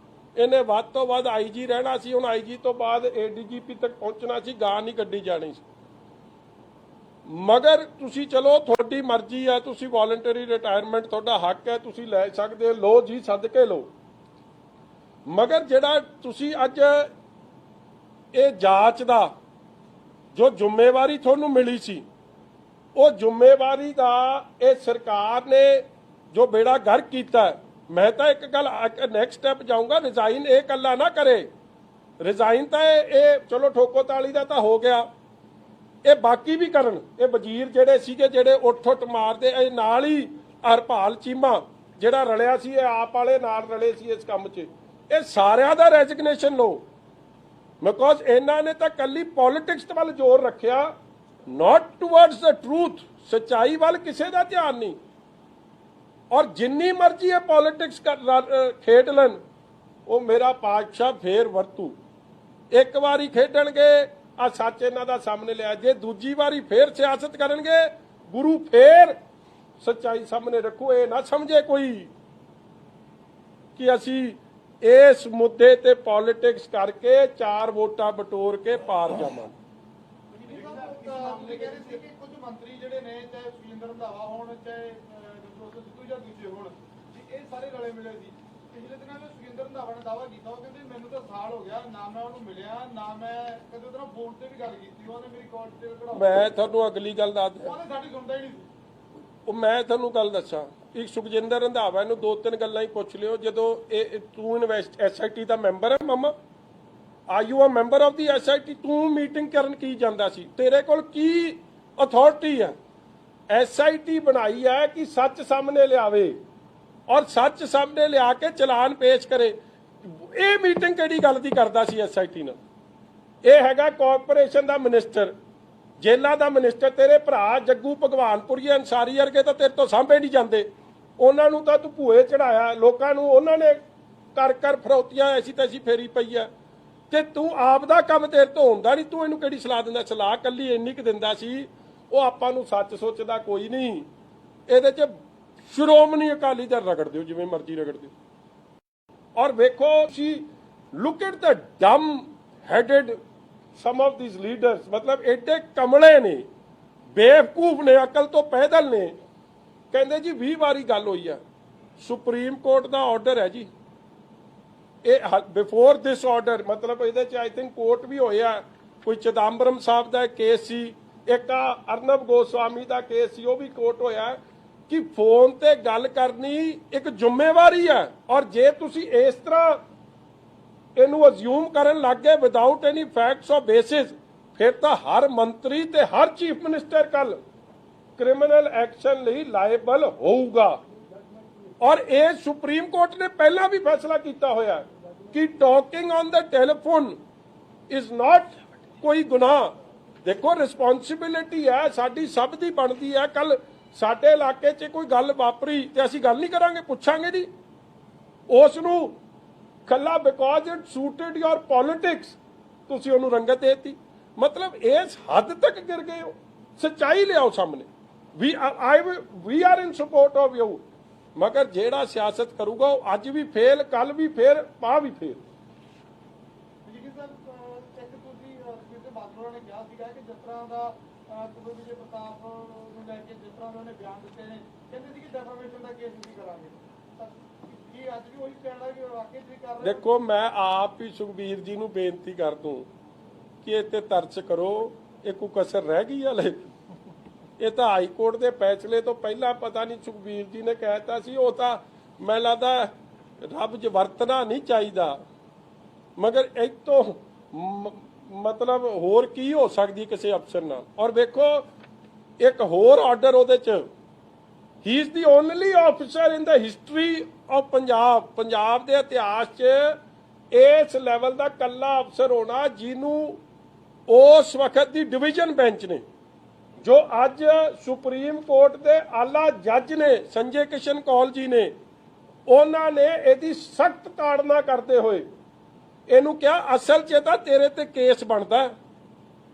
ਇਹਨੇ ਵੱਧ ਤੋਂ ਵੱਧ ਆਈਜੀ ਰਹਿਣਾ ਸੀ, ਹੁਣ ਆਈਜੀ ਤੋਂ ਬਾਅਦ ਏਡੀਜੀਪੀ ਤੱਕ ਪਹੁੰਚਣਾ ਸੀ, ਗਾਂ ਨਹੀਂ ਕੱਢੀ ਜਾਣੀ ਸੀ। ਮਗਰ ਤੁਸੀਂ ਚਲੋ ਤੁਹਾਡੀ ਮਰਜ਼ੀ ਹੈ, ਤੁਸੀਂ ਵੋਲੰਟਰੀ ਰਿਟਾਇਰਮੈਂਟ ਤੁਹਾਡਾ ਹੱਕ ਹੈ, ਤੁਸੀਂ ਲੈ ਸਕਦੇ ਹੋ, ਲਓ ਜੀ ਸਦਕੇ ਲਓ। ਮਗਰ ਜਿਹੜਾ ਤੁਸੀਂ ਅੱਜ ਇਹ ਜਾਂਚ ਦਾ ਜੋ ਜ਼ਿੰਮੇਵਾਰੀ ਤੁਹਾਨੂੰ ਮਿਲੀ ਸੀ, ਉਹ ਜ਼ਿੰਮੇਵਾਰੀ ਦਾ ਇਹ ਸਰਕਾਰ ਨੇ ਜੋ ਬੇੜਾ ਗਰਕ ਕੀਤਾ। ਮੈਂ ਤਾਂ ਇੱਕ ਗੱਲ ਨੈਕਸਟ ਸਟੈਪ ਜਾਊਂਗਾ, ਰਿਜ਼ਾਈਨ ਇਹ ਇਕੱਲਾ ਨਾ ਕਰੇ। ਰਿਜ਼ਾਈਨ ਤਾਂ ਇਹ ਚਲੋ ਠੋਕੋ ਤਾਲੀ ਦਾ ਤਾਂ ਹੋ ਗਿਆ, ਇਹ ਬਾਕੀ ਵੀ ਕਰਨ। ਇਹ ਵਜ਼ੀਰ ਜਿਹੜੇ ਸੀਗੇ ਜਿਹੜੇ ਉੱਠ ਮਾਰਦੇ, ਇਹ ਨਾਲ ਹੀ ਹਰਪਾਲ ਚੀਮਾ ਜਿਹੜਾ ਰਲਿਆ ਸੀ, ਇਹ ਆਪ ਵਾਲੇ ਨਾਲ ਰਲੇ ਸੀ ਇਸ ਕੰਮ 'ਚ, ਇਹ ਸਾਰਿਆਂ ਦਾ ਰੈਜ਼ਿਗਨੇਸ਼ਨ ਲਓ। ਬਿਕੋਜ਼ ਇਹਨਾਂ ਨੇ ਤਾਂ ਕੱਲੀ ਪੋਲਿਟਿਕਸ ਵੱਲ ਜ਼ੋਰ ਰੱਖਿਆ, ਨਾਟ ਟੂਵਰਡਸ ਦ ਟਰੂਥ, ਸੱਚਾਈ ਵੱਲ ਕਿਸੇ ਦਾ ਧਿਆਨ ਨਹੀਂ। ਔਰ ਜਿੰਨੀ ਮਰਜ਼ੀ ਇਹ ਪੋਲਿਟਿਕਸ ਖੇਡ ਲੈਣ, ਉਹ ਮੇਰਾ ਪਾਤਸ਼ਾਹ ਫੇਰ ਵਰਤੂ। ਇੱਕ ਵਾਰੀ ਖੇਡਣਗੇ ਆ ਸੱਚ ਇਹਨਾਂ ਦਾ ਸਾਹਮਣੇ ਲਿਆ, ਜੇ ਦੂਜੀ ਵਾਰੀ ਫੇਰ ਸਿਆਸਤ ਕਰਨਗੇ ਗੁਰੂ ਫੇਰ ਸੱਚਾਈ ਸਾਹਮਣੇ ਰੱਖੋ। ਇਹ ਨਾ ਸਮਝੇ ਕੋਈ ਕਿ ਅਸੀਂ ਇਸ ਮੁੱਦੇ ਤੇ ਪੋਲਿਟਿਕਸ ਕਰਕੇ 4 ਵੋਟਾਂ ਬਟੋਰ ਕੇ ਪਾਰ ਜਾਵਾਂਗੇ। ਕੁਝ ਮੰਤਰੀ ਜਿਹੜੇ ਨੇ, ਚਾਹੇ ਸੁਖਜਿੰਦਰ ਰੰਧਾਵਾ ਹੋਣ, ਚਾਹੇ ਡਾਕਟਰ ਸਿੱਧੂ ਜਾਂ ਦੂਜੇ ਹੋਣ, ਇਹ ਸਾਰੇ ਰਲੇ ਮਿਲੇ ਸੀ। ਪਿਛਲੇ ਦਿਨਾਂ ਵਿੱਚ ਸੁਖਜਿੰਦਰ ਰੰਧਾਵਾ ਨੇ ਦਾਅਵਾ ਕੀਤਾ, ਉਹ ਕਹਿੰਦੇ ਮੈਨੂੰ ਤਾਂ ਸਾਲ ਹੋ ਗਿਆ, ਨਾ ਮੈਂ ਉਹਨੂੰ ਮਿਲਿਆ, ਨਾ ਮੈਂ ਕਦੇ ਉਹਦੇ ਨਾਲ ਫੋਨ ਤੇ ਵੀ ਗੱਲ ਕੀਤੀ, ਉਹਨੇ ਮੇਰੀ ਕਾਲ ਤੇ ਕਢਾ। ਮੈਂ ਤੁਹਾਨੂੰ ਅਗਲੀ ਗੱਲ ਦੱਸ ਦਿਆਂ, ਉਹਨੇ ਸਾਡੀ ਸੁਣਦਾ ਹੀ ਨਹੀਂ। ਉਹ ਮੈਂ ਤੁਹਾਨੂੰ ਗੱਲ ਦੱਸਾਂ, ਇੱਕ ਸੁਖਜਿੰਦਰ ਰੰਧਾਵਾ ਨੂੰ 2-3 ਗੱਲਾਂ ਹੀ ਪੁੱਛ ਲਿਓ। ਜਦੋਂ ਇਹ ਤੂੰ SIT ਦਾ ਮੈਂਬਰ ਹੈ ਮਮਾ, are you a member of the SIT? ਤੂੰ ਮੀਟਿੰਗ ਕਰਨ ਕੀ ਜਾਂਦਾ ਸੀ? ਤੇਰੇ ਕੋਲ ਕੀ ਅਥਾਰਟੀ ਹੈ? SIT ਬਣਾਈ ਹੈ ਕਿ ਸੱਚ ਸਾਹਮਣੇ ਲਿਆਵੇ ਔਰ ਸੱਚ ਸਾਹਮਣੇ ਲਿਆ ਕੇ ਚਲਾਨ ਪੇਸ਼ ਕਰੇ। ਇਹ ਮੀਟਿੰਗ ਕਿਹੜੀ ਗੱਲ ਦੀ ਕਰਦਾ ਸੀ SIT ਨਾਲ? ਇਹ ਹੈਗਾ ਕਾਰਪੋਰੇਸ਼ਨ ਦਾ ਮਿਨਿਸਟਰ, ਜੇਲ੍ਹਾਂ ਦਾ ਮਿਨਿਸਟਰ। ਤੇਰੇ ਭਰਾ ਜੱਗੂ ਭਗਵਾਨਪੁਰੀ ਅੰਸਾਰੀ ਵਰਗੇ ਤਾਂ ਤੇਰੇ ਤੋਂ ਸਾਂਭੇ ਨਹੀਂ ਜਾਂਦੇ, ਉਹਨਾਂ ਨੂੰ ਤਾਂ ਤੂੰ ਭੂਏ ਚੜਾਇਆ, ਲੋਕਾਂ ਨੂੰ ਉਹਨਾਂ ਨੇ ਕਰ ਫਰੌਤੀਆਂ ਐਸੀ ਤੈਸੀ ਫੇਰੀ ਪਈ ਆ, ਤੇ ਤੂੰ ਆਪ ਦਾ ਕੰਮ ਤੇਰੇ ਤੋਂ ਹੁੰਦਾ ਨਹੀਂ। ਤੂੰ ਇਹਨੂੰ ਕਿਹੜੀ ਸਲਾਹ ਦਿੰਦਾ? ਸਲਾਹ ਕੱਲੀ ਇੰਨੀ ਕੁ ਦਿੰਦਾ ਸੀ, ਉਹ ਆਪਾਂ ਨੂੰ ਸੱਚ ਸੋਚਦਾ ਕੋਈ ਨਹੀਂ। ਇਹਦੇ 'ਚ ਸ਼੍ਰੋਮਣੀ ਅਕਾਲੀ ਦਲ ਰਗੜ ਦਿਓ ਜਿਵੇਂ ਮਰਜ਼ੀ ਰਗੜ ਦਿਓ। ਔਰ ਵੇਖੋ ਤੁਸੀਂ look at the dumb headed some of these leaders, ਮਤਲਬ ਐਡੇ ਕਮਲੇ ਨੇ, ਬੇਵਕੂਫ ਨੇ, ਅਕਲ ਤੋਂ ਪੈਦਲ ਨੇ। ਕਹਿੰਦੇ ਜੀ 20 ਵਾਰੀ ਗੱਲ ਹੋਈ ਆ, ਸੁਪਰੀਮ ਕੋਰਟ ਦਾ ਆਰਡਰ ਹੈ ਜੀ, ਇਹ ਬਿਫੋਰ ਦਿਸ ਆਰਡਰ, ਮਤਲਬ ਇਹਦੇ 'ਚ ਆਈ ਥਿੰਕ ਕੋਰਟ ਵੀ ਹੋਇਆ, ਕੋਈ ਚਿਦੰਬਰਮ ਸਾਹਿਬ ਦਾ ਕੇਸ ਸੀ, ਇੱਕ ਅਰਨਬ ਗੋਸਵਾਮੀ ਦਾ ਕੇਸ ਸੀ, ਉਹ ਵੀ ਕੋਰਟ ਹੋਇਆ ਕਿ ਫੋਨ ਤੇ ਗੱਲ ਕਰਨੀ ਇੱਕ ਜ਼ਿੰਮੇਵਾਰੀ ਹੈ। ਔਰ ਜੇ ਤੁਸੀਂ ਇਸ ਤਰ੍ਹਾਂ ਇਹਨੂੰ ਅਜ਼ਿਊਮ ਕਰਨ ਲੱਗ ਗਏ ਵਿਦਆਊਟ ਐਨੀ ਫੈਕਟਸ ਔਰ ਬੇਸਿਸ, ਫਿਰ ਤਾਂ ਹਰ ਮੰਤਰੀ ਤੇ ਹਰ ਚੀਫ ਮਿਨਿਸਟਰ ਕੱਲ ਕ੍ਰਿਮੀਨਲ ਐਕਸ਼ਨ ਲਈ ਲਾਇਬਲ ਹੋਊਗਾ। ਔਰ ਇਹ ਸੁਪਰੀਮ ਕੋਰਟ ਨੇ ਪਹਿਲਾਂ ਵੀ ਫੈਸਲਾ ਕੀਤਾ ਹੋਇਆ ਕਿ talking on the telephone is not ਕੋਈ ਗੁਨਾਹ। ਦੇਖੋ ਰਿਸਪੌਂਸਿਬਿਲਿਟੀ ਹੈ ਸਾਡੀ, ਸਭ ਦੀ ਬਣਦੀ ਹੈ। ਕੱਲ ਸਾਡੇ ਇਲਾਕੇ 'ਚ ਕੋਈ ਗੱਲ ਵਾਪਰੀ ਤੇ ਅਸੀਂ ਗੱਲ ਨਹੀਂ ਕਰਾਂਗੇ, ਪੁੱਛਾਂਗੇ ਜੀ ਉਸ ਨੂੰ ਕੱਲਾ because it suited your politics ਤੁਸੀਂ ਉਹਨੂੰ ਰੰਗਤ ਦੇਤੀ। ਮਤਲਬ ਇਸ ਹੱਦ ਤੱਕ ਗਿਰ ਗਏ ਹੋ। ਸੱਚਾਈ ਲਿਆਓ ਸਾਹਮਣੇ। We are in support of you. ਮਗਰ ਜਿਹੜਾ ਸਿਆਸਤ ਕਰੂਗਾ ਉਹ ਅੱਜ ਵੀ ਫੇਲ, ਕੱਲ ਵੀ ਫੇਰ, ਪਾ ਵੀ ਫੇਲ। ਨੇ ਕਿਹਾ ਸੀਗਾ ਕਿ ਜਿਸ ਤਰ੍ਹਾਂ ਦਾ ਵਿਜੇ ਪ੍ਰਤਾਪ ਨੂੰ ਲੈ ਕੇ ਜਿਸ ਤਰ੍ਹਾਂ ਉਹਨੇ ਬਿਆਨ ਦਿੱਤੇ ਨੇ, ਕਹਿੰਦੇ ਸੀ ਕਿ ਡੈਫਾਮੇਸ਼ਨ ਦਾ ਕੇਸ ਵੀ ਕਰਾਂਗੇ। ਕੀ ਅੱਜ ਵੀ ਉਹੀ ਕਹਿਣਾ ਕਿ ਵਾਕਈ ਤੁਸੀਂ ਕਰ ਰਹੇ? ਦੇਖੋ ਮੈਂ ਆਪ ਹੀ ਸੁਖਬੀਰ ਜੀ ਨੂੰ ਬੇਨਤੀ ਕਰ ਦੂੰ ਕਿ ਇਹ ਤੇ ਤਰਸ ਕਰੋ, ਇਹ ਕੋਈ ਕਸਰ ਰਹਿ ਗਈ ਹਲੇ? ਇਹ ਤਾਂ ਹਾਈ ਕੋਰਟ ਦੇ ਫੈਸਲੇ ਤੋਂ ਪਹਿਲਾਂ ਪਤਾ ਨਹੀਂ ਸੁਖਬੀਰ ਜੀ ਨੇ ਕਹਿਤਾ ਸੀ, ਉਹ ਤਾਂ ਮੈਨੂੰ ਲੱਗਦਾ ਰੱਬ 'ਚ ਵਰਤਣਾ ਨਹੀਂ ਚਾਹੀਦਾ, ਮਗਰ ਇਹ ਤੋਂ ਮਤਲਬ ਹੋਰ ਕੀ ਹੋ ਸਕਦੀ ਕਿਸੇ ਅਫਸਰ ਨਾਲ। ਔਰ ਵੇਖੋ ਇੱਕ ਹੋਰ ਆਰਡਰ ਉਹਦੇ 'ਚ, ਹੀ is the only officer in the history of Punjab ਦੇ ਇਤਿਹਾਸ 'ਚ ਇਸ ਲੈਵਲ ਦਾ ਕੱਲਾ ਅਫਸਰ ਹੋਣਾ ਜਿਹਨੂੰ ਉਸ ਵਕਤ ਦੀ ਡਿਵੀਜ਼ਨ ਬੈਂਚ ਨੇ, ਜੋ ਅੱਜ ਸੁਪਰੀਮ ਕੋਰਟ ਦੇ ਆਲਾ ਜੱਜ ਨੇ ਸੰਜੇ ਕਿਸ਼ਨ ਕੌਲ ਜੀ ਨੇ, ਉਹਨਾਂ ਨੇ ਇਹਦੀ ਸਖਤ ਤਾੜਨਾ ਕਰਦੇ ਹੋਏ ਇਹਨੂੰ ਕਿਹਾ ਅਸਲ 'ਚ ਤਾਂ ਤੇਰੇ ਤੇ ਕੇਸ ਬਣਦਾ,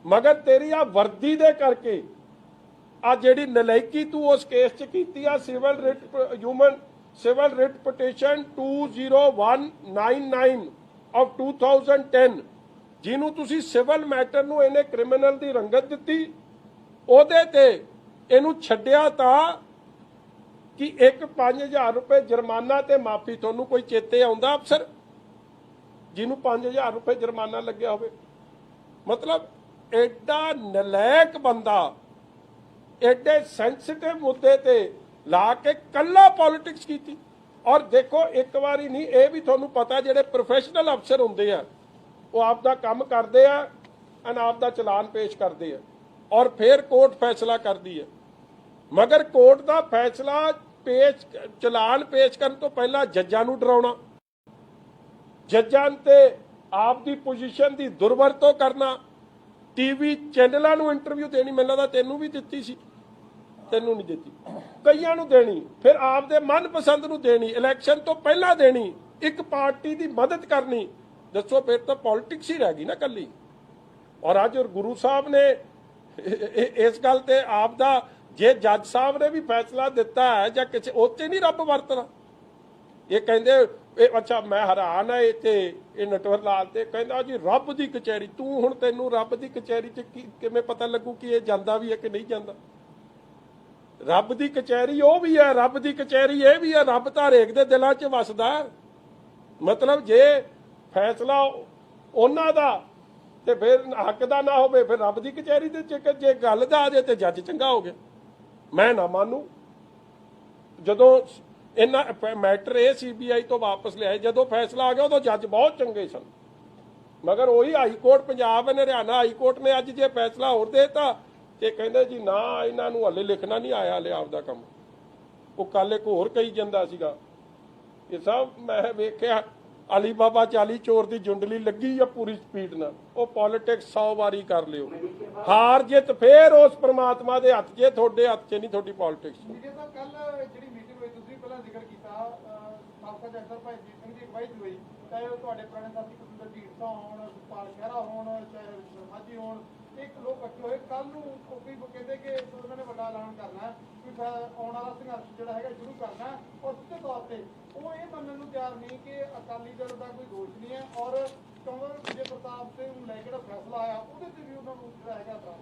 ਮਗਰ ਤੇਰੀ ਆ ਵਰਦੀ ਦੇ ਕਰਕੇ ਆ ਜਿਹੜੀ ਨਲਾਇਕੀ ਤੂੰ ਉਸ ਕੇਸ 'ਚ ਕੀਤੀ ਆ, ਸਿਵਲ ਰਿਟ ਪਟੀਸ਼ਨ 20199 ਆਫ 2010, ਜਿਹਨੂੰ ਤੁਸੀਂ ਸਿਵਲ ਮੈਟਰ ਨੂੰ ਇਹਨੇ ਕ੍ਰਿਮੀਨਲ ਦੀ ਰੰਗਤ ਦਿੱਤੀ, ਉਹਦੇ ਤੇ ਇਹਨੂੰ ਛੱਡਿਆ ਤਾਂ ਕਿ ਇੱਕ 5000 ਰੁਪਏ ਜੁਰਮਾਨਾ ਤੇ ਮਾਫੀ। ਤੁਹਾਨੂੰ ਕੋਈ ਚੇਤੇ ਆਉਂਦਾ ਅਫਸਰ ਜਿਹਨੂੰ 5000 ਰੁਪਏ ਜੁਰਮਾਨਾ ਲੱਗਿਆ ਹੋਵੇ? ਮਤਲਬ ਐਡਾ ਨਲਾਇਕ ਬੰਦਾ ਐਡੇ ਸੈਂਸਿਟਿਵ ਮੁੱਦੇ ਤੇ ਲਾ ਕੇ ਕੱਲਾ ਪੋਲਿਟਿਕਸ ਕੀਤੀ। ਔਰ ਦੇਖੋ ਇੱਕ ਵਾਰੀ ਨਹੀਂ, ਇਹ ਵੀ ਤੁਹਾਨੂੰ ਪਤਾ ਜਿਹੜੇ ਪ੍ਰੋਫੈਸ਼ਨਲ ਅਫਸਰ ਹੁੰਦੇ ਆ ਉਹ ਆਪ ਦਾ ਕੰਮ ਕਰਦੇ ਆ ਐਨ ਆਪ ਦਾ ਚਲਾਨ ਪੇਸ਼ ਕਰਦੇ ਆ ਔਰ ਫਿਰ ਕੋਰਟ ਫੈਸਲਾ ਕਰਦੀ ਹੈ, ਮਗਰ ਕੋਰਟ ਦਾ ਫੈਸਲਾ ਚਲਾਨ ਪੇਸ਼ ਕਰਨ ਤੋਂ ਪਹਿਲਾਂ ਜੱਜਾਂ ਨੂੰ ਡਰਾਉਣਾ, ਜੱਜਾਂ ਤੇ ਆਪ ਦੀ ਪੋਜੀਸ਼ਨ ਦੀ ਦੁਰਵਰਤੋਂ ਕਰਨਾ, ਟੀਵੀ ਚੈਨਲਾਂ ਨੂੰ ਇੰਟਰਵਿਊ ਦੇਣੀ, ਮੈਨੂੰ ਲੱਗਦਾ ਤੈਨੂੰ ਵੀ ਦਿੱਤੀ ਸੀ, ਤੈਨੂੰ ਨਹੀਂ ਦਿੱਤੀ, ਕਈਆਂ ਨੂੰ ਦੇਣੀ, ਫਿਰ ਆਪ ਦੇ ਮਨਪਸੰਦ ਨੂੰ ਦੇਣੀ, ਇਲੈਕਸ਼ਨ ਤੋਂ ਪਹਿਲਾਂ ਦੇਣੀ, ਇੱਕ ਪਾਰਟੀ ਦੀ ਮਦਦ ਕਰਨੀ। ਦੱਸੋ ਫਿਰ ਤਾਂ ਪੋਲਿਟਿਕਸ ਹੀ ਰਹਿ ਗਈ ਨਾ ਕੱਲੀ। ਔਰ ਅੱਜ ਗੁਰੂ ਸਾਹਿਬ ਨੇ ਇਸ ਗੱਲ ਤੇ ਆਪ ਦਾ, ਜੇ ਜੱਜ ਸਾਹਿਬ ਨੇ ਵੀ ਫੈਸਲਾ ਦਿੱਤਾ ਹੈ ਜਾਂ ਕਿਸੇ ਉੱਤੇ ਨਹੀਂ ਰੱਬ ਵਰਤਣਾ। ਇਹ ਕਹਿੰਦੇ ਇਹ ਅੱਛਾ ਮੈਂ ਹੈਰਾਨ ਹੈ ਇਹ ਨਟਵਰ ਲਾਲ ਤੇ ਕਹਿੰਦਾ ਜੀ ਰੱਬ ਦੀ ਕਚਹਿਰੀ, ਤੂੰ ਹੁਣ ਤੈਨੂੰ ਰੱਬ ਦੀ ਕਚਹਿਰੀ 'ਚ ਕਿਵੇਂ ਪਤਾ ਲੱਗੂ ਕਿ ਇਹ ਜਾਂਦਾ ਵੀ ਹੈ ਕਿ ਨਹੀਂ ਜਾਂਦਾ? ਰੱਬ ਦੀ ਕਚਹਿਰੀ ਉਹ ਵੀ ਹੈ, ਰੱਬ ਦੀ ਕਚਹਿਰੀ ਇਹ ਵੀ ਹੈ, ਰੱਬ ਤਾਂ ਹਰੇਕ ਦੇ ਦਿਲਾਂ 'ਚ ਵਸਦਾ। ਮਤਲਬ ਜੇ ਫੈਸਲਾ ਉਹਨਾਂ ਦਾ ਤੇ ਫਿਰ ਹੱਕ ਦਾ ਨਾ ਹੋਵੇ, ਫਿਰ ਰੱਬ ਦੀ ਕਚਹਿਰੀ ਦੇ ਜੇ ਗੱਲ ਦਾ ਆ ਜਾਏ ਤੇ ਜੱਜ ਚੰਗਾ ਹੋ ਗਿਆ। ਮੈਂ ਨਾ ਮੰਨੂ। ਜਦੋਂ ਇਹਨਾਂ ਮੈਟਰ ਇਹ ਸੀਬੀਆਈ ਤੋਂ ਵਾਪਸ ਲਿਆਏ, ਜਦੋਂ ਫੈਸਲਾ ਆ ਗਿਆ ਉਦੋਂ ਜੱਜ ਬਹੁਤ ਚੰਗੇ ਸਨ, ਮਗਰ ਉਹੀ ਹਾਈ ਕੋਰਟ ਪੰਜਾਬ ਨੇ, ਹਰਿਆਣਾ ਹਾਈ ਕੋਰਟ ਨੇ ਅੱਜ ਜੇ ਫੈਸਲਾ ਹੋਰ ਦੇਤਾ ਤੇ ਕਹਿੰਦੇ ਜੀ ਨਾ ਇਹਨਾਂ ਨੂੰ ਹਲੇ ਲਿਖਣਾ ਨਹੀਂ ਆਇਆ, ਹਲੇ ਆਪਦਾ ਕੰਮ। ਉਹ ਕੱਲ ਇੱਕ ਹੋਰ ਕਹੀ ਜਾਂਦਾ ਸੀਗਾ ਇਹ ਸਭ ਮੈਂ ਵੇਖਿਆ ਅਲੀ ਬਾਬਾ 40 ਚੋਰ ਦੀ ਜੁੰਡਲੀ ਲੱਗੀ ਆ ਪੂਰੀ ਸਪੀਡ ਨਾਲ। ਉਹ ਪੋਲਿਟਿਕਸ 100 ਵਾਰੀ ਕਰ ਲਿਓ, ਹਾਰ ਜਿੱਤ ਫੇਰ ਉਸ ਪ੍ਰਮਾਤਮਾ ਦੇ ਹੱਥ 'ਚ, ਤੁਹਾਡੇ ਹੱਥ 'ਚ ਨਹੀਂ ਤੁਹਾਡੀ ਪੋਲਿਟਿਕਸ। ਕੱਲ ਜਿਹੜੀ ਮੀਟਿੰਗ ਹੋਈ, ਤੁਸੀਂ ਪਹਿਲਾਂ ਜ਼ਿਕਰ ਕੀਤਾ ਸਾਬਕਾ ਜੱਜ ਭਾਈ ਜੀਤ ਸਿੰਘ ਦੀ ਅਗਵਾਈ ਹੋਈ, ਚਾਹੇ ਉਹ ਤੁਹਾਡੇ ਪੁਰਾਣੇ ਸਾਥੀ ਕਪਿੰਦਰ ਢੀਂਡਸਾ ਹੋਣ, ਸੁਖਪਾਲ ਖਹਿਰਾ ਹੋਣ, ਚਾਹੇ ਮਾਝੀ ਹੋਣ, ਇੱਕ ਲੋਕ ਇਕੱਠੇ ਹੋਏ। ਕੱਲ ਨੂੰ ਉਹ ਵੀ ਕਹਿੰਦੇ ਕਿ ਉਹਨਾਂ ਨੇ ਵੱਡਾ ਐਲਾਨ ਕਰਨਾ ਕਿ ਆਉਣ ਵਾਲਾ ਸੰਘਰਸ਼ ਜਿਹੜਾ ਹੈਗਾ ਸ਼ੁਰੂ ਕਰਨਾ, ਔਰ ਸਿੱਧੇ ਤੌਰ ਤੇ ਉਹ ਇਹ ਮੰਨਣ ਨੂੰ ਤਿਆਰ ਨਹੀਂ ਕਿ ਅਕਾਲੀ ਦਲ ਦਾ ਕੋਈ ਦੋਸ਼ ਨਹੀਂ ਹੈ, ਔਰ ਕੰਵਰ ਵਿਜੇ ਪ੍ਰਤਾਪ ਸਿੰਘ ਨੂੰ ਲੈ ਕੇ ਜਿਹੜਾ ਫੈਸਲਾ ਆਇਆ ਉਹਦੇ ਤੇ ਵੀ ਉਹਨਾਂ ਨੂੰ ਜਿਹੜਾ ਹੈਗਾ ਤਾਂ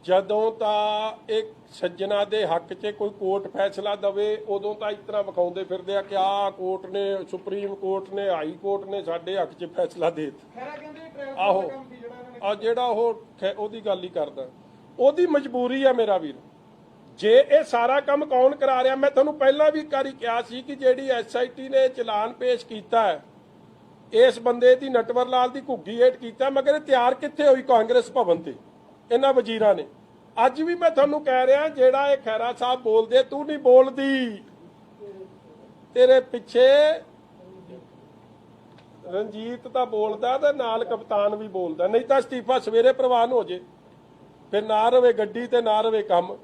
ਜਦੋਂ ਤਾਂ ਇੱਕ ਸੱਜਣਾ ਦੇ ਹੱਕ 'ਚ ਕੋਈ ਕੋਰਟ ਫੈਸਲਾ ਦਵੇ ਉਦੋਂ ਤਾਂ ਇਸ ਤਰ੍ਹਾਂ ਵਿਖਾਉਂਦੇ ਫਿਰਦੇ ਆ ਕਿ ਆਹ ਕੋਰਟ ਨੇ, ਸੁਪਰੀਮ ਕੋਰਟ ਨੇ, ਹਾਈ ਕੋਰਟ ਨੇ ਸਾਡੇ ਹੱਕ 'ਚ ਫੈਸਲਾ ਦੇ ਦਿੱਤਾ। ਆਹੋ ਆ ਜਿਹੜਾ ਉਹ ਉਹਦੀ ਗੱਲ ਹੀ ਕਰਦਾ, ਉਹਦੀ ਮਜਬੂਰੀ ਆ ਮੇਰਾ ਵੀਰ। ਜੇ ਇਹ ਸਾਰਾ ਕੰਮ ਕੌਣ ਕਰਾ ਰਿਹਾ? ਮੈਂ ਤੁਹਾਨੂੰ ਪਹਿਲਾਂ ਵੀ ਕਾਰੀ ਕਿਹਾ ਸੀ ਕਿ ਜਿਹੜੀ SIT ਨੇ ਚਲਾਨ ਪੇਸ਼ ਕੀਤਾ ਹੈ ਇਸ ਬੰਦੇ ਦੀ, ਨਟਵਰ ਲਾਲ ਦੀ ਘੁੱਗੀ ਹੇਠ ਕੀਤਾ, ਮਗਰ ਇਹ ਤਿਆਰ ਕਿੱਥੇ ਹੋਈ? ਕਾਂਗਰਸ ਭਵਨ ਤੇ ਇਹਨਾਂ ਵਜ਼ੀਰਾਂ ਨੇ। ਅੱਜ ਵੀ ਮੈਂ ਤੁਹਾਨੂੰ ਕਹਿ ਰਿਹਾ, ਜਿਹੜਾ ਇਹ ਖੈਰਾ ਸਾਹਿਬ ਬੋਲਦੇ, ਤੂੰ ਨਹੀਂ ਬੋਲਦੀ, ਤੇਰੇ ਪਿੱਛੇ ਰਣਜੀਤ ਤਾਂ ਬੋਲਦਾ ਤੇ ਨਾਲ ਕਪਤਾਨ ਵੀ ਬੋਲਦਾ, ਨਹੀਂ ਤਾਂ ਅਸਤੀਫਾ ਸਵੇਰੇ ਪ੍ਰਵਾਨ ਹੋ ਜੇ, ਫਿਰ ਨਾ ਰਵੇ ਗੱਡੀ ਤੇ ਨਾ ਰਵੇ ਕੰਮ।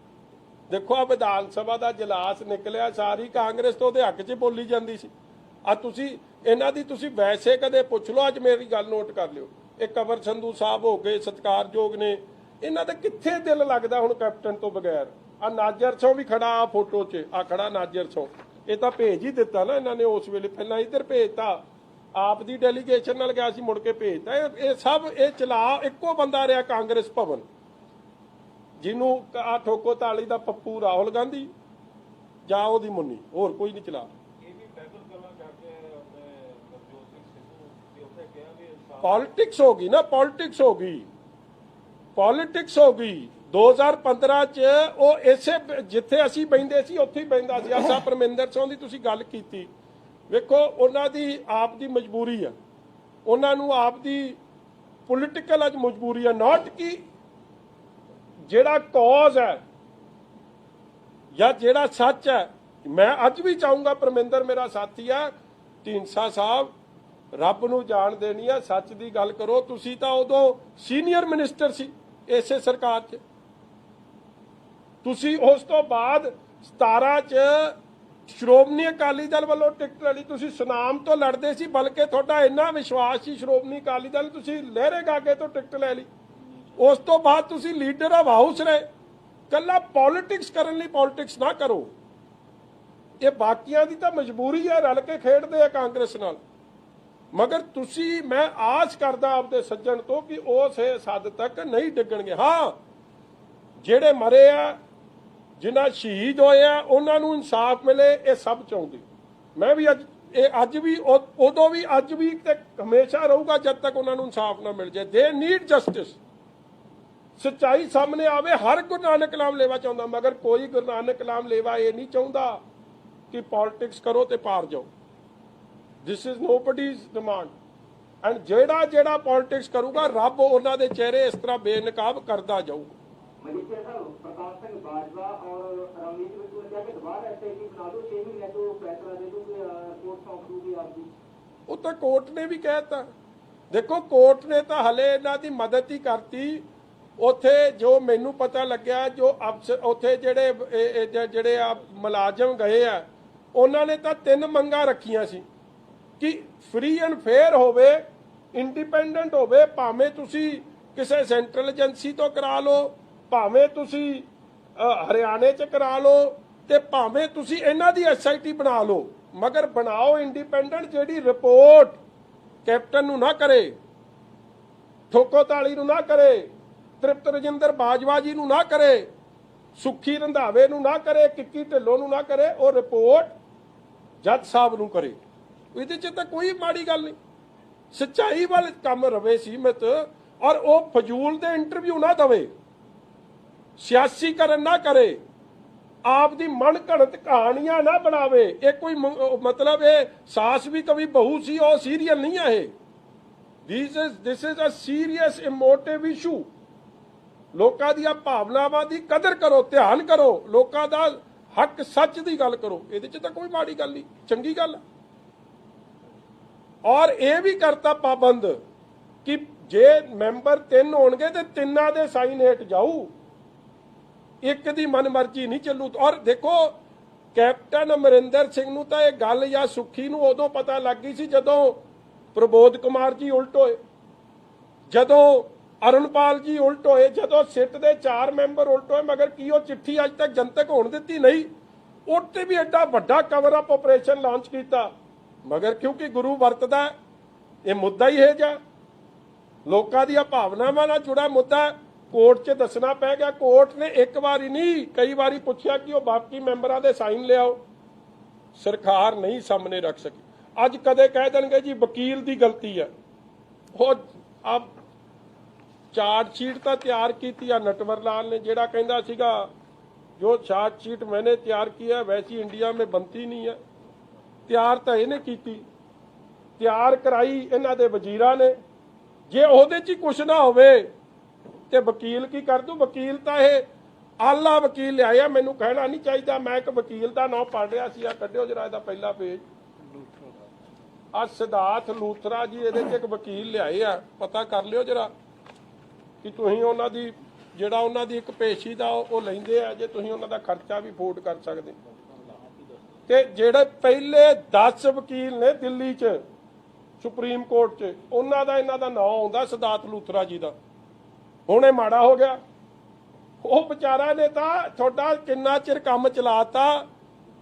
ਦੇਖੋ ਆ ਵਿਧਾਨ ਸਭਾ ਦਾ ਜਲਾਸ ਨਿਕਲਿਆ, ਸਾਰੀ ਕਾਂਗਰਸ ਤੋਂ ਉਹਦੇ ਹੱਕ 'ਚ ਬੋਲੀ ਜਾਂਦੀ ਸੀ। ਆ ਤੁਸੀਂ ਇਹਨਾਂ ਦੀ ਤੁਸੀਂ ਵੈਸੇ ਕਦੇ ਪੁੱਛ ਲਓ, ਅੱਜ ਮੇਰੀ ਗੱਲ ਨੋਟ ਕਰ ਲਿਓ, ਇਹ ਕੰਵਰ ਸੰਧੂ ਸਾਹਿਬ ਹੋ ਗਏ ਸਤਿਕਾਰਯੋਗ ਨੇ, ਇਹਨਾਂ ਦਾ ਕਿੱਥੇ ਦਿਲ ਲੱਗਦਾ ਹੁਣ ਕੈਪਟਨ ਤੋਂ ਬਗੈਰ? ਆ ਨਾਜਰ ਸਿੰਘ ਵੀ ਖੜਾ ਆ ਫੋਟੋ 'ਚ, ਆ ਖੜਾ ਨਾਜਰ ਸਿੰਘ, ਇਹ ਤਾਂ ਭੇਜ ਹੀ ਦਿੱਤਾ ਨਾ ਇਹਨਾਂ ਨੇ ਉਸ ਵੇਲੇ, ਪਹਿਲਾਂ ਇੱਧਰ ਭੇਜਤਾ, ਆਪ ਦੀ ਡੈਲੀਗੇਸ਼ਨ ਨਾਲ ਗਿਆ ਸੀ, ਮੁੜ ਕੇ ਭੇਜਤਾ। ਇਹ ਸਭ ਇਹ ਚਲਾ ਇੱਕੋ ਬੰਦਾ ਰਿਹਾ ਕਾਂਗਰਸ ਭਵਨ, ਜਿਹਨੂੰ ਆ ਠੋਕੋ ਤਾਲੀ ਦਾ ਪੱਪੂ ਰਾਹੁਲ ਗਾਂਧੀ ਜਾਂ ਉਹਦੀ ਮੁੰਨੀ, ਹੋਰ ਕੋਈ ਨਹੀਂ ਚਲਾ। ਪੋਲਿਟਿਕਸ ਹੋ ਗਈ ਨਾ, ਪੋਲਿਟਿਕਸ ਹੋ ਗਈ, ਪੋਲਿਟਿਕਸ ਹੋ ਗਈ। 2015 ਚ ਉਹ ਇਸੇ ਜਿੱਥੇ ਅਸੀਂ ਬੈਂਦੇ ਸੀ ਉੱਥੇ ਹੀ ਬੈਂਦਾ ਸੀ। ਆਸਾ ਪਰਮਿੰਦਰ ਸਿੰਘ ਦੀ ਤੁਸੀਂ ਗੱਲ ਕੀਤੀ, ਵੇਖੋ ਉਹਨਾਂ ਦੀ ਆਪ ਦੀ ਮਜਬੂਰੀ ਆ, ਉਹਨਾਂ ਨੂੰ ਆਪ ਦੀ ਪੋਲੀਟੀਕਲ ਅੱਜ ਮਜਬੂਰੀ ਆ, ਨਾਟ ਕਿ ਜਿਹੜਾ ਕੌਜ਼ ਹੈ ਜਾਂ ਜਿਹੜਾ ਸੱਚ ਹੈ। ਮੈਂ ਅੱਜ ਵੀ ਚਾਹੂੰਗਾ, ਪਰਮਿੰਦਰ ਮੇਰਾ ਸਾਥੀ ਆ, ਢੀਂਡਸਾ ਸਾਹਿਬ ਰੱਬ ਨੂੰ ਜਾਣ ਦੇਣੀ ਆ, ਸੱਚ ਦੀ ਗੱਲ ਕਰੋ। ਤੁਸੀਂ ਤਾਂ ਉਦੋਂ ਸੀਨੀਅਰ ਮਿਨਿਸਟਰ ਸੀ ਇਸੇ ਸਰਕਾਰ 'ਚ, ਤੁਸੀਂ ਉਸ ਤੋਂ ਬਾਅਦ 17 ਚ ਸ਼੍ਰੋਮਣੀ ਅਕਾਲੀ ਦਲ ਵੱਲੋਂ ਟਿਕਟ ਲੜੀ, ਤੁਸੀਂ ਸੁਨਾਮ ਤੋਂ ਲੜਦੇ ਸੀ, ਬਲਕਿ ਤੁਹਾਡਾ ਇੰਨਾ ਵਿਸ਼ਵਾਸ ਸੀ ਸ਼੍ਰੋਮਣੀ ਅਕਾਲੀ ਦਲ, ਤੁਸੀਂ ਲਹਿਰੇ ਗਾਗੇ ਤੋਂ ਟਿਕਟ ਲੈ ਲਈ। ਉਸ ਤੋਂ ਬਾਅਦ ਤੁਸੀਂ ਲੀਡਰ ਆਫ ਹਾਊਸ ਰਹੇ। ਕੱਲਾ ਪੋਲਿਟਿਕਸ ਕਰਨ ਲਈ ਪੋਲਿਟਿਕਸ ਨਾ ਕਰੋ, ਇਹ ਬਾਕੀਆਂ ਦੀ ਤਾਂ ਮਜਬੂਰੀ ਹੈ, ਰਲ ਕੇ ਖੇਡਦੇ ਆ ਕਾਂਗਰਸ ਨਾਲ। ਮਗਰ ਤੁਸੀਂ, ਮੈਂ ਆਸ ਕਰਦਾ ਆਪਦੇ ਸੱਜਣ ਤੋਂ ਕਿ ਉਸ ਹੱਦ ਤੱਕ ਨਹੀਂ ਡਿੱਗਣਗੇ। ਹਾਂ, ਜਿਹੜੇ ਮਰੇ ਆ, ਜਿਨ੍ਹਾਂ ਸ਼ਹੀਦ ਹੋਏ ਆ, ਉਹਨਾਂ ਨੂੰ ਇਨਸਾਫ ਮਿਲੇ, ਇਹ ਸਭ ਚਾਹੁੰਦੇ। ਮੈਂ ਵੀ ਅੱਜ ਵੀ ਉਦੋਂ ਵੀ ਅੱਜ ਵੀ ਤੇ ਹਮੇਸ਼ਾ ਰਹੂਗਾ ਜਦ ਤੱਕ ਉਹਨਾਂ ਨੂੰ ਇਨਸਾਫ ਨਾ ਮਿਲ ਜਾਏ। ਦੇ ਨੀਡ ਜਸਟਿਸ, ਸੱਚਾਈ ਸਾਹਮਣੇ ਆਵੇ। ਹਰ ਗੁਰੂ ਨਾਨਕ ਨਾਮ ਲੈਵਾ ਚਾਹੁੰਦਾ, ਮਗਰ ਕੋਈ ਗੁਰੂ ਨਾਨਕ ਨਾਮ ਲੈਵਾ ਇਹ ਨਹੀਂ ਚਾਹੁੰਦਾ ਕਿ ਪੋਲਿਟਿਕਸ ਕਰੋ ਤੇ ਪਾਰ ਜਾਓ। This is nobody's demand. And ਜਿਹੜਾ ਪੋਲਿਟਿਕਸ ਕਰੂਗਾ, ਰੱਬ ਉਹਨਾਂ ਦੇ ਚਿਹਰੇ ਇਸ ਤਰ੍ਹਾਂ ਬੇਨਕਾਬ ਕਰਦਾ ਜਾਊਗਾ। मजिस्ट्रेट साहब प्रकाश सिंह बाजवा और रवनीत बिट्टू ने क्या दोबारा एसआईटी बना दो, 6 महीने तो फैसला दे दो कि कोर्ट सौंप दूगी आपकी। ਉਹ ਤਾਂ ਕੋਰਟ ਨੇ ਵੀ ਕਹਿਤਾ। ਦੇਖੋ, ਕੋਰਟ ਨੇ ਤਾਂ ਹਲੇ ਇਹਨਾਂ ਦੀ ਮਦਦ ਹੀ ਕਰਤੀ। ਉੱਥੇ ਜੋ ਮੈਨੂੰ ਪਤਾ ਲੱਗਿਆ, ਜੋ ਉੱਥੇ ਜਿਹੜੇ ਆ ਮੁਲਾਜ਼ਮ ਗਏ ਆ, ਉਹਨਾਂ ਨੇ ਤਾਂ 3 ਮੰਗਾਂ ਰੱਖੀਆਂ ਸੀ ਕਿ ਫ੍ਰੀ ਐਂਡ ਫੇਅਰ ਹੋਵੇ, ਇੰਡੀਪੈਂਡੈਂਟ ਹੋਵੇ, ਭਾਵੇਂ ਤੁਸੀਂ ਕਿਸੇ ਸੈਂਟਰਲ ਏਜੰਸੀ ਤੋਂ ਕਰਾ ਲਓ, ਭਾਵੇਂ ਤੁਸੀਂ ਹਰਿਆਣੇ 'ਚ ਕਰਾ ਲਓ, ਤੇ ਭਾਵੇਂ ਤੁਸੀਂ ਇਹਨਾਂ ਦੀ ਐਸਆਈਟੀ ਬਣਾ ਲਓ, ਮਗਰ ਬਣਾਓ ਇੰਡੀਪੈਂਡੈਂਟ, ਜਿਹੜੀ ਰਿਪੋਰਟ ਕੈਪਟਨ ਨੂੰ ਨਾ ਕਰੇ, ਠੋਕੋਤਾਲੀ ਨੂੰ ਨਾ ਕਰੇ, ਤ੍ਰਿਪਤ ਰਜਿੰਦਰ ਬਾਜਵਾ ਜੀ ਨੂੰ ਨਾ ਕਰੇ, ਸੁੱਖੀ ਰੰਧਾਵੇ ਨੂੰ ਨਾ ਕਰੇ, ਕਿੱਕੀ ਢਿੱਲੋਂ ਨੂੰ ਨਾ ਕਰੇ, ਉਹ ਰਿਪੋਰਟ ਜੱਜ ਸਾਹਿਬ ਨੂੰ ਕਰੇ। ਇਹਦੇ 'ਚ ਤਾਂ ਕੋਈ ਮਾੜੀ ਗੱਲ ਨਹੀਂ, ਸੱਚਾਈ ਵੱਲ ਕੰਮ ਰਵੇ ਸੀਮਤ, ਔਰ ਉਹ ਫਜ਼ੂਲ ਦੇ ਇੰਟਰਵਿਊ ਨਾ ਦਵੇ, ਸਿਆਸੀਕਰਨ ਨਾ ਕਰੇ, ਆਪ ਦੀ ਮਨ ਘੜਤ ਕਹਾਣੀਆਂ ਨਾ ਬਣਾਵੇ। ਇਹ ਕੋਈ ਮਤਲਬ ਇਹ ਸਾਸ ਵੀ ਕਵੀ ਬਹੂ ਸੀ, ਉਹ ਸੀਰੀਅਲ ਨਹੀਂ ਹੈ ਇਹ। This is a serious emotive issue. ਲੋਕਾਂ ਦੀਆਂ ਭਾਵਨਾਵਾਂ ਦੀ ਕਦਰ ਕਰੋ, ਧਿਆਨ ਕਰੋ, ਲੋਕਾਂ ਦਾ ਹੱਕ ਸੱਚ ਦੀ ਗੱਲ ਕਰੋ। ਇਹਦੇ 'ਚ ਤਾਂ ਕੋਈ ਮਾੜੀ ਗੱਲ ਨਹੀਂ, ਚੰਗੀ ਗੱਲ ਹੈ। ਔਰ ਇਹ ਵੀ ਕਰਤਾ ਪਾਬੰਦ ਕਿ ਜੇ ਮੈਂਬਰ 3 ਹੋਣਗੇ ਤੇ 3 ਦੇ ਸਾਈਨ ਹੇਠ ਜਾਊ, ਇੱਕ ਦੀ ਮਨਮਰਜ਼ੀ ਨਹੀਂ ਚੱਲੂ। ਔਰ ਦੇਖੋ, ਕੈਪਟਨ ਅਮਰਿੰਦਰ ਸਿੰਘ ਨੂੰ ਤਾਂ ਇਹ ਗੱਲ ਜਾਂ ਸੁੱਖੀ ਨੂੰ ਉਦੋਂ ਪਤਾ ਲੱਗ ਗਈ ਸੀ ਜਦੋਂ ਪ੍ਰਬੋਧ ਕੁਮਾਰ ਜੀ ਉਲਟ ਹੋਏ, ਜਦੋਂ ਅਰੁਣਪਾਲ ਜੀ ਉਲਟ ਹੋਏ, ਜਦੋਂ ਸਿੱਟ ਦੇ 4 ਮੈਂਬਰ ਉਲਟ ਹੋਏ, ਮਗਰ ਕੀ ਉਹ ਚਿੱਠੀ ਅੱਜ ਤੱਕ ਜਨਤਕ ਹੋਣ ਦਿੱਤੀ? ਨਹੀਂ। ਉੱਤੇ ਵੀ ਐਡਾ ਵੱਡਾ ਕਵਰ ਅਪ ਆਪਰੇਸ਼ਨ ਲਾਂਚ ਕੀਤਾ, ਮਗਰ ਕਿਉਂਕਿ ਗੁਰੂ ਵਰਤਦਾ, ਇਹ ਮੁੱਦਾ ਹੀ ਹੈ ਜਾਂ ਲੋਕਾਂ ਦੀਆਂ ਭਾਵਨਾਵਾਂ ਨਾਲ ਜੁੜਾ ਮੁੱਦਾ, ਕੋਰਟ 'ਚ ਦੱਸਣਾ ਪੈ ਗਿਆ। ਕੋਰਟ ਨੇ ਇੱਕ ਵਾਰੀ ਨਹੀਂ, ਕਈ ਵਾਰੀ ਪੁੱਛਿਆ ਕਿ ਉਹ ਬਾਕੀ ਮੈਂਬਰਾਂ ਦੇ ਸਾਈਨ ਲਿਆਓ, ਸਰਕਾਰ ਨਹੀਂ ਸਾਹਮਣੇ ਰੱਖ ਸਕੀ। ਅੱਜ ਕਦੇ ਕਹਿ ਦੇਣਗੇ ਜੀ ਵਕੀਲ ਦੀ ਗਲਤੀ ਹੈ। ਉਹ ਆਪ ਚਾਰਜ ਸ਼ੀਟ ਤਾਂ ਤਿਆਰ ਕੀਤੀ ਆ ਨਟਵਰ ਲਾਲ ਨੇ, ਜਿਹੜਾ ਕਹਿੰਦਾ ਸੀਗਾ ਜੋ ਚਾर्ज शीट मैंने तैयार किया वैसी इंडिया में बनती नहीं है। तैयार तो इन्हें की, तैयार कराई इन्हां दे वजीरां ने। जे ओहदे च कुछ ना होवे ते वकील की कर दूं? वकील तो यह आला वकील लिया, मैनू कहना नहीं चाहिए। मैं एक वकील का नाम पढ़ रहा सी, कड्डिओ जरा इहदा पहला पेज। आ सिद्धार्थ लूथरा जी इहदे च एक वकील लियाए आ, पता कर लिओ जरा कि तुसीं उन्हां दी ਜਿਹੜਾ ਉਹਨਾਂ ਦੀ ਇੱਕ ਪੇਸ਼ੀ ਦਾ ਉਹ ਲੈਂਦੇ ਆ, ਜੇ ਤੁਸੀਂ ਉਹਨਾਂ ਦਾ ਖਰਚਾ ਵੀ ਅਫੋਰਡ ਕਰ ਸਕਦੇ। ਤੇ ਜਿਹੜੇ ਪਹਿਲੇ 10 ਵਕੀਲ ਨੇ ਦਿੱਲੀ 'ਚ ਸੁਪਰੀਮ ਕੋਰਟ 'ਚ, ਉਹਨਾਂ ਦਾ ਇਹਨਾਂ ਦਾ ਨਾਮ ਆਉਂਦਾ ਸਿਧਾਰਥ ਲੂਥਰਾ ਜੀ ਦਾ। ਹੁਣ ਇਹ ਮਾੜਾ ਹੋ ਗਿਆ। ਉਹ ਵਿਚਾਰਾ ਨੇ ਤਾਂ ਤੁਹਾਡਾ ਕਿੰਨਾ ਚਿਰ ਕੰਮ ਚਲਾਤਾ,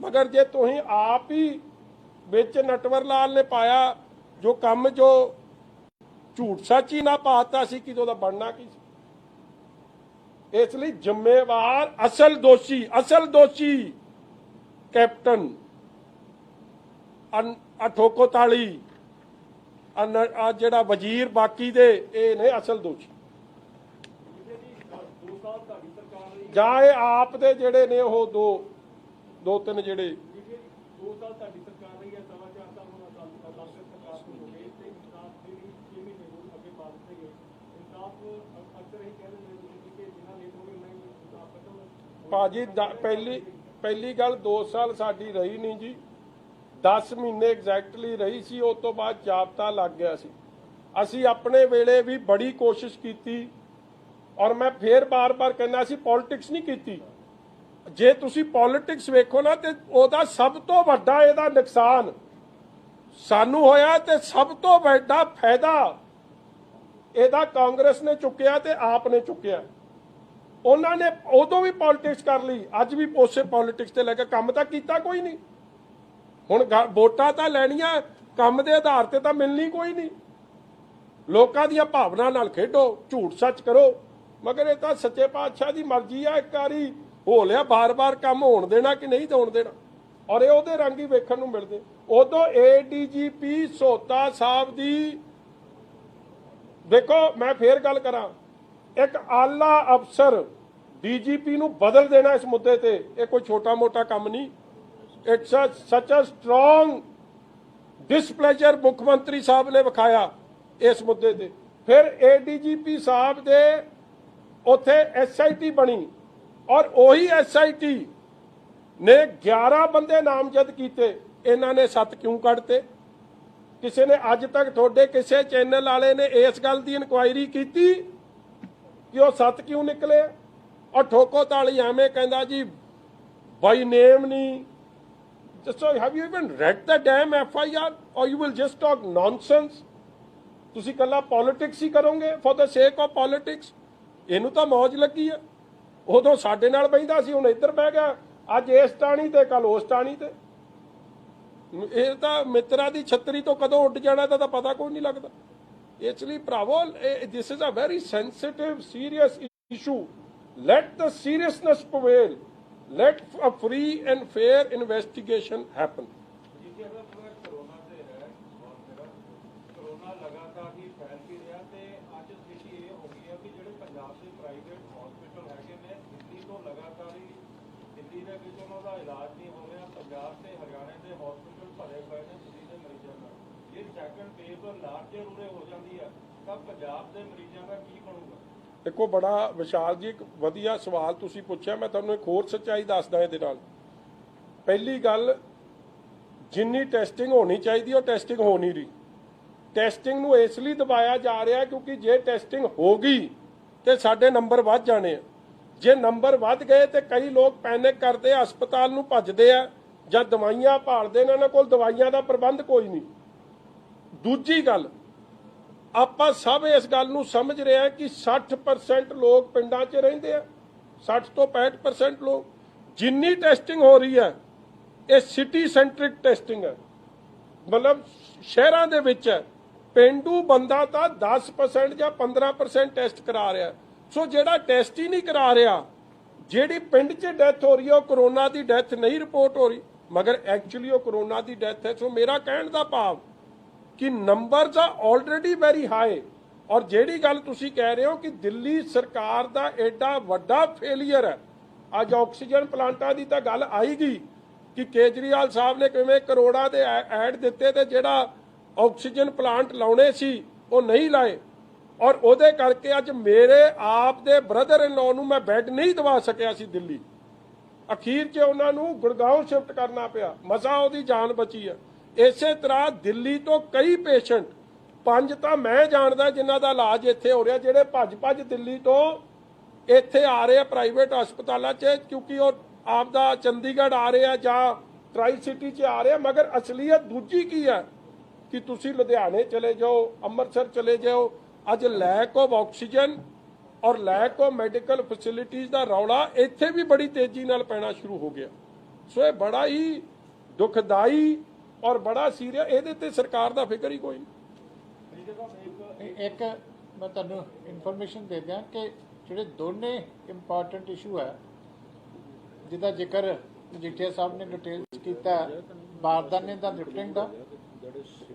ਮਗਰ ਜੇ ਤੁਸੀਂ ਆਪ ਹੀ ਵਿੱਚ ਨਟਵਰ ਲਾਲ ਨੇ ਪਾਇਆ ਜੋ ਕੰਮ, ਜੋ ਝੂਠ ਸੱਚ ਹੀ ਨਾ ਪਾਤਾ ਸੀ ਕਿ ਉਹਦਾ ਬਣਨਾ ਕੀ ਸੀ। ਇਸ ਲਈ ਜ਼ਿੰਮੇਵਾਰ ਅਸਲ ਦੋਸ਼ੀ ਕੈਪਟਨ ਠੋਕੋਤਾਲੀ, ਜਿਹੜਾ ਵਜ਼ੀਰ, ਬਾਕੀ ਦੇ ਇਹ ਨੇ ਅਸਲ ਦੋਸ਼ੀ। 2 ਸਾਲ ਤੁਹਾਡੀ ਜਾਂ ਇਹ ਆਪ ਦੇ ਜਿਹੜੇ ਨੇ ਉਹ ਦੋ ਤਿੰਨ ਜਿਹੜੇ 2 ਸਾਲ ਤੁਹਾਡੀ ਸਰਕਾਰ ਰਹੀ ਹੈ, ਸਵਾ ਚਾਰ ਸਾਲ ਹੁਣ ਅਕਾਲੀ ਸਰਕਾਰ ਨੂੰ ਹੋ ਗਏ ਤੇ ਇਨਸਾਫ ਦੇ ਲਈ 6 ਮਹੀਨੇ ਨੂੰ ਅੱਗੇ ਪਾ ਦਿੱਤੇ ਗਏ। ਇਨਸਾਫ ਅਕਸਰ ਇਹ ਕਹਿੰਦੇ ਨੇ ਤੁਸੀਂ ਕਿ ਜਿੰਨਾ ਲੇਟ ਹੋ ਗਏ ਨਹੀਂ ਇਨਸਾਫ ਖਤਮ। ਭਾਜੀ ਪਹਿਲੀ ਗੱਲ 2 ਸਾਲ ਸਾਡੀ ਰਹੀ ਨਹੀਂ ਜੀ, 10 ਮਹੀਨੇ ਐਗਜ਼ੈਕਟਲੀ ਰਹੀ ਸੀ। ਉਸ ਤੋਂ ਬਾਅਦ ਜਾਬਤਾ ਲੱਗ ਗਿਆ ਸੀ। ਅਸੀਂ ਆਪਣੇ ਵੇਲੇ ਵੀ ਬੜੀ ਕੋਸ਼ਿਸ਼ ਕੀਤੀ, ਔਰ ਮੈਂ ਫੇਰ ਬਾਰ-ਬਾਰ ਕਹਿੰਦਾ ਸੀ ਪੋਲਿਟਿਕਸ ਨਹੀਂ ਕੀਤੀ। ਜੇ ਤੁਸੀਂ ਪੋਲਿਟਿਕਸ ਵੇਖੋ ਨਾ ਤੇ ਉਹਦਾ ਸਭ ਤੋਂ ਵੱਡਾ ਇਹਦਾ ਨੁਕਸਾਨ ਸਾਨੂੰ ਹੋਇਆ ਤੇ ਸਭ ਤੋਂ ਵੱਡਾ ਫਾਇਦਾ ਇਹਦਾ ਕਾਂਗਰਸ ਨੇ ਚੁੱਕਿਆ ਤੇ ਆਪ ਨੇ ਚੁੱਕਿਆ। ਉਹਨਾਂ ਨੇ ਉਦੋਂ ਵੀ ਪੋਲਿਟਿਕਸ ਕਰ ਲਈ, ਅੱਜ ਵੀ ਉਸੇ ਪੋਲਿਟਿਕਸ ਤੇ ਲੈ ਕੇ ਕੰਮ ਤਾਂ ਕੀਤਾ ਕੋਈ ਨਹੀਂ। ਹੁਣ ਵੋਟਾਂ ਤਾਂ ਲੈਣੀਆਂ, ਕੰਮ ਦੇ ਆਧਾਰ ਤੇ ਤਾਂ ਮਿਲਣੀ ਕੋਈ ਨਹੀਂ। ਲੋਕਾਂ ਦੀਆਂ ਭਾਵਨਾ ਨਾਲ ਖੇਡੋ, ਝੂਠ ਸੱਚ ਕਰੋ, ਮਗਰ ਇਹ ਤਾਂ ਸੱਚੇ ਪਾਤਸ਼ਾਹ ਦੀ ਮਰਜ਼ੀ ਆ। ਇੱਕ ਵਾਰੀ ਹੋ ਲਿਆ, ਬਾਰ-ਬਾਰ ਕੰਮ ਹੋਣ ਦੇਣਾ ਕਿ ਨਹੀਂ ਹੋਣ ਦੇਣਾ, ਔਰ ਇਹ ਉਹਦੇ ਰੰਗ ਹੀ ਵੇਖਣ ਨੂੰ ਮਿਲਦੇ। ਉਦੋਂ ਏਡੀਜੀਪੀ ਸੋਤਾ ਸਾਹਿਬ ਦੀ ਦੇਖੋ, ਮੈਂ ਫੇਰ ਗੱਲ ਕਰਾਂ, ਇੱਕ ਆਲਾ ਅਫਸਰ ਡੀਜੀਪੀ ਨੂੰ ਬਦਲ ਦੇਣਾ ਇਸ ਮੁੱਦੇ ਤੇ ਇਹ ਕੋਈ ਛੋਟਾ ਮੋਟਾ ਕੰਮ ਨਹੀਂ। ਇਟਸ ਸੱਚ ਅ ਸਟਰੋਂਗ ਡਿਸਪਲੇਜਰ ਮੁੱਖ ਮੰਤਰੀ ਸਾਹਿਬ ਨੇ ਵਿਖਾਇਆ ਇਸ ਮੁੱਦੇ ਤੇ। ਫਿਰ ਏਡੀਜੀਪੀ ਸਾਹਿਬ ਦੇ ਉੱਥੇ ਐਸਆਈਟੀ ਬਣੀ, ਔਰ ਉਹੀ ਐਸਆਈਟੀ ਨੇ 11 ਬੰਦੇ ਨਾਮਜ਼ਦ ਕੀਤੇ। ਇਹਨਾਂ ਨੇ 7 ਕਿਉਂ ਕੱਢਤੇ? ਕਿਸੇ ਨੇ ਅੱਜ ਤੱਕ ਤੁਹਾਡੇ ਕਿਸੇ ਚੈਨਲ ਵਾਲੇ ਨੇ ਇਸ ਗੱਲ ਦੀ ਇਨਕੁਆਇਰੀ ਕੀਤੀ ਕਿ ਉਹ 7 ਕਿਉਂ ਨਿਕਲੇ? ਔਰ ਠੋਕੋ ਤਾਲੀ ਐਵੇਂ ਕਹਿੰਦਾ ਜੀ ਬਾਈ ਨੇਮ ਨਹੀਂ। So have you even read the damn FIR or you will just talk nonsense? ਤੁਸੀਂ ਕੱਲਾ ਪੋਲਿਟਿਕਸ ਹੀ ਕਰੋਗੇ for the sake of politics? ਇਹਨੂੰ ਤਾਂ ਮੌਜ ਲੱਗੀ ਆ। ਉਦੋਂ ਸਾਡੇ ਨਾਲ ਬਹਿੰਦਾ ਸੀ, ਹੁਣ ਇੱਧਰ ਬਹਿ ਗਿਆ, ਅੱਜ ਇਸ ਟਾਣੀ ਤੇ ਕੱਲ ਉਸ ਟਾਣੀ ਤੇ। ਇਹ ਤਾਂ ਮਿੱਤਰਾਂ ਦੀ ਛਤਰੀ ਤੋਂ ਕਦੋਂ ਉੱਡ ਜਾਣਾ ਤਾਂ ਪਤਾ ਕੋਈ ਨਹੀਂ ਲੱਗਦਾ। ਇਸ ਲਈ ਭਰਾਵੋ, this is a very sensitive, serious issue. Let the seriousness prevail. Let a free and fair investigation happen. Corona से है और मेरा कोरोना लगातार ही फैल भी रहा ते आज स्थिति ये हो गई है कि ਜਿਹੜੇ ਪੰਜਾਬ ਦੇ ਪ੍ਰਾਈਵੇਟ ਹਸਪੀਟਲ ਹੈਗੇ ਨੇ, ਦਿੱਲੀ ਤੋਂ ਲਗਾਤਾਰ ਹੀ ਦਿੱਲੀ ਦੇ ਵਿੱਚ ਉਹਨਾਂ ਦਾ ਇਲਾਜ ਨਹੀਂ ਹੋ ਰਿਹਾ। ਪੰਜਾਬ ਤੇ ਹਰਿਆਣੇ ਦੇ ਹਸਪੀਟਲ ਭਰੇ ਪਏ ਨੇ ਦਿੱਲੀ ਦੇ ਮਰੀਜ਼ਾਂ ਨਾਲ। ਇਹ ਸੈਕੰਡ ਵੇਵ ਲਾਰਜਰ ਉਰੇ ਹੋ ਜਾਂਦੀ ਹੈ ਤਾਂ ਪੰਜਾਬ ਦੇ ਮਰੀਜ਼ਾਂ ਦਾ ਕੀ ਬਣੂਗਾ? ਦੇਖੋ, ਬੜਾ ਵਿਸ਼ਾਲ ਜੀ, ਇੱਕ ਵਧੀਆ ਸਵਾਲ ਤੁਸੀਂ ਪੁੱਛਿਆ। ਮੈਂ ਤੁਹਾਨੂੰ ਇੱਕ ਹੋਰ ਸੱਚਾਈ ਦੱਸਦਾ ਇਹਦੇ ਨਾਲ। ਪਹਿਲੀ ਗੱਲ, ਜਿੰਨੀ ਟੈਸਟਿੰਗ ਹੋਣੀ ਚਾਹੀਦੀ ਉਹ ਟੈਸਟਿੰਗ ਹੋ ਨਹੀਂ ਰਹੀ। ਟੈਸਟਿੰਗ ਨੂੰ ਇਸ ਲਈ ਦਬਾਇਆ ਜਾ ਰਿਹਾ ਕਿਉਂਕਿ ਜੇ ਟੈਸਟਿੰਗ ਹੋ ਗਈ ਤੇ ਸਾਡੇ ਨੰਬਰ ਵੱਧ ਜਾਣੇ ਆ। ਜੇ ਨੰਬਰ ਵੱਧ ਗਏ ਤੇ ਕਈ ਲੋਕ ਪੈਨਿਕ ਕਰਦੇ ਆ, ਹਸਪਤਾਲ ਨੂੰ ਭੱਜਦੇ ਆ ਜਾਂ ਦਵਾਈਆਂ ਭਾਲਦੇ ਨੇ, ਉਹਨਾਂ ਕੋਲ ਦਵਾਈਆਂ ਦਾ ਪ੍ਰਬੰਧ ਕੋਈ ਨਹੀਂ। ਦੂਜੀ ਗੱਲ, ਆਪਾਂ ਸਭ ਇਸ ਗੱਲ ਨੂੰ ਸਮਝ ਰਹੇ ਹਾਂ ਕਿ 60% ਲੋਕ ਪਿੰਡਾਂ 'ਚ ਰਹਿੰਦੇ ਆ, 60 ਤੋਂ 65% ਲੋਕ। ਜਿੰਨੀ ਟੈਸਟਿੰਗ ਹੋ ਰਹੀ ਹੈ ਇਹ ਸਿਟੀ ਸੈਂਟਰਿਕ ਟੈਸਟਿੰਗ ਹੈ, ਮਤਲਬ ਸ਼ਹਿਰਾਂ ਦੇ ਵਿੱਚ ਹੈ। ਪਿੰਡੂ ਬੰਦਾ ਤਾਂ 10% ਜਾਂ 15% ਟੈਸਟ ਕਰਾ ਰਿਹਾ। ਸੋ ਜਿਹੜਾ ਟੈਸਟ ਹੀ ਨਹੀਂ ਕਰਾ ਰਿਹਾ, ਜਿਹੜੀ ਪਿੰਡ 'ਚ ਡੈਥ ਹੋ ਰਹੀ ਹੈ ਉਹ ਕਰੋਨਾ ਦੀ ਡੈਥ ਨਹੀਂ ਰਿਪੋਰਟ ਹੋ ਰਹੀ, ਮਗਰ ਐਕਚੁਅਲੀ ਉਹ ਕਰੋਨਾ ਦੀ ਡੈਥ ਹੈ। ਸੋ ਮੇਰਾ ਕਹਿਣ ਦਾ ਭਾਵ ਕਿ ਨੰਬਰਸ ਆ ਆਲਰੇਡੀ ਵੈਰੀ ਹਾਈ। ਔਰ ਜਿਹੜੀ ਗੱਲ ਤੁਸੀਂ ਕਹਿ ਰਹੇ ਹੋ ਕਿ ਦਿੱਲੀ ਸਰਕਾਰ ਦਾ ਐਡਾ ਵੱਡਾ ਫੇਲੀਅਰ ਹੈ, ਅੱਜ ਆਕਸੀਜਨ ਪਲਾਂਟਾਂ ਦੀ ਤਾਂ ਗੱਲ ਆਈ ਗਈ ਕਿ ਕੇਜਰੀਵਾਲ ਸਾਹਿਬ ਨੇ ਕਿਵੇਂ ਕਰੋੜਾਂ ਦੇ ਐਡ ਦਿੱਤੇ ਤੇ ਜਿਹੜਾ ਆਕਸੀਜਨ ਪਲਾਂਟ ਲਾਉਣੇ ਸੀ ਉਹ ਨਹੀਂ ਲਾਏ, ਔਰ ਉਹਦੇ ਕਰਕੇ ਅੱਜ ਮੇਰੇ ਆਪ ਦੇ ਬ੍ਰਦਰ ਇਨ ਲਾਅ ਨੂੰ ਮੈਂ ਬੈੱਡ ਨਹੀਂ ਦਵਾ ਸਕਿਆ ਸੀ ਦਿੱਲੀ। ਅਖੀਰ 'ਚ ਉਹਨਾਂ ਨੂੰ ਗੁੜਗਾਉਂ ਸ਼ਿਫਟ ਕਰਨਾ ਪਿਆ, ਮਸਾਂ ਉਹਦੀ ਜਾਨ ਬਚੀ ਹੈ। ਇਸੇ ਤਰ੍ਹਾਂ ਦਿੱਲੀ ਤੋਂ ਕਈ ਪੇਸ਼ੈਂਟ, 5 ਤਾਂ ਮੈਂ ਜਾਣਦਾ ਜਿਨ੍ਹਾਂ ਦਾ ਇਲਾਜ ਇੱਥੇ ਹੋ ਰਿਹਾ, ਜਿਹੜੇ ਭੱਜ ਦਿੱਲੀ ਤੋਂ ਇੱਥੇ ਆ ਰਹੇ ਆ ਪ੍ਰਾਈਵੇਟ ਹਸਪਤਾਲਾਂ 'ਚ, ਕਿਉਂਕਿ ਉਹ ਆਪਦਾ ਚੰਡੀਗੜ੍ਹ ਆ ਰਹੇ ਆ ਜਾਂ ਟਰਾਈ ਸਿਟੀ 'ਚ ਆ ਰਹੇ ਆ। ਮਗਰ ਅਸਲੀਅਤ ਦੂਜੀ ਕੀ ਹੈ ਕਿ ਤੁਸੀਂ ਲੁਧਿਆਣੇ ਚਲੇ ਜਾਓ, ਅੰਮ੍ਰਿਤਸਰ ਚਲੇ ਜਾਓ, ਅੱਜ ਲੈਕ ਆਫ ਆਕਸੀਜਨ ਔਰ ਲੈਕ ਆਫ ਮੈਡੀਕਲ ਫੈਸਿਲਿਟੀਜ਼ ਦਾ ਰੌਲਾ ਇੱਥੇ ਵੀ ਬੜੀ ਤੇਜ਼ੀ ਨਾਲ ਪੈਣਾ ਸ਼ੁਰੂ ਹੋ ਗਿਆ। ਸੋ ਇਹ ਬੜਾ ਹੀ ਦੁਖਦਾਈ ਔਰ ਬੜਾ ਸੀਰੀਅਸ, ਇਹਦੇ ਤੇ ਸਰਕਾਰ ਦਾ ਫਿਕਰ ਹੀ ਕੋਈ ਨਹੀਂ। ਇੱਕ ਮੈਂ ਤੁਹਾਨੂੰ ਇਨਫੋਰਮੇਸ਼ਨ ਦੇ ਦਿਆਂ ਕਿ ਜਿਹੜੇ ਦੋਨੇ ਇੰਪੋਰਟੈਂਟ ਇਸ਼ੂ ਹੈ ਜਿਹਦਾ ਜ਼ਿਕਰ ਮਜੀਠੀਆ ਸਾਹਿਬ ਨੇ ਡਿਟੇਲਸ ਕੀਤਾ, ਬਾਰਦਾਨੇ ਦਾ ਲਿਫਟਿੰਗ ਦਾ,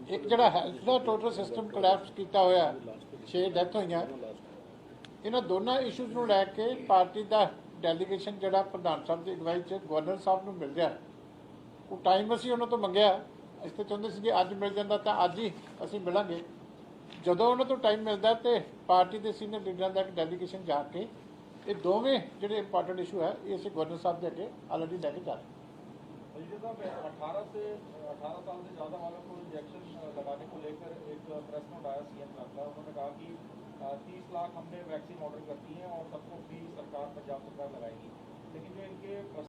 ਇੱਕ ਜਿਹੜਾ ਹੈਲਥ ਦਾ ਟੋਟਲ ਸਿਸਟਮ ਕੋਲੈਪਸ ਕੀਤਾ ਹੋਇਆ, 6 ਡੈਥ ਹੋਈਆਂ, ਇਹਨਾਂ ਦੋਨਾਂ ਇਸ਼ੂਜ਼ ਨੂੰ ਲੈ ਕੇ ਪਾਰਟੀ ਦਾ ਡੈਲੀਗੇਸ਼ਨ ਜਿਹੜਾ ਪ੍ਰਧਾਨ ਸਾਹਿਬ ਦੀ ਅਗਵਾਈ 'ਚ ਗਵਰਨਰ ਸਾਹਿਬ ਨੂੰ ਮਿਲ ਰਿਹਾ, ਉਹ ਟਾਈਮ ਅਸੀਂ ਉਹਨਾਂ ਤੋਂ ਮੰਗਿਆ। ਅਸੀਂ ਤਾਂ ਚਾਹੁੰਦੇ ਸੀ ਜੇ ਅੱਜ ਮਿਲ ਜਾਂਦਾ ਤਾਂ ਅੱਜ ਹੀ ਅਸੀਂ ਮਿਲਾਂਗੇ। ਜਦੋਂ ਉਹਨਾਂ ਤੋਂ ਟਾਈਮ ਮਿਲਦਾ ਤੇ ਪਾਰਟੀ ਦੇ ਸੀਨੀਅਰ ਲੀਡਰਾਂ ਦਾ ਇੱਕ ਡੈਲੀਗੇਸ਼ਨ ਜਾ ਕੇ ਇਹ ਦੋਵੇਂ ਜਿਹੜੇ ਇੰਪੋਰਟੈਂਟ ਇਸ਼ੂ ਹੈ ਇਹ ਅਸੀਂ गवर्नर साहब के आगे ऑलरेडी लेके जा रहे हैं। अठारह साल से ज़्यादा वालों को इंजेक्शन लगाने को लेकर एक प्रेस नोट आया सीएम का, उन्होंने कहा कि 30 लाख हमने वैक्सीन ऑर्डर कर दी है और सबको फ्री सरकार पंजाब सरकार लगाएगी, लेकिन जो इनके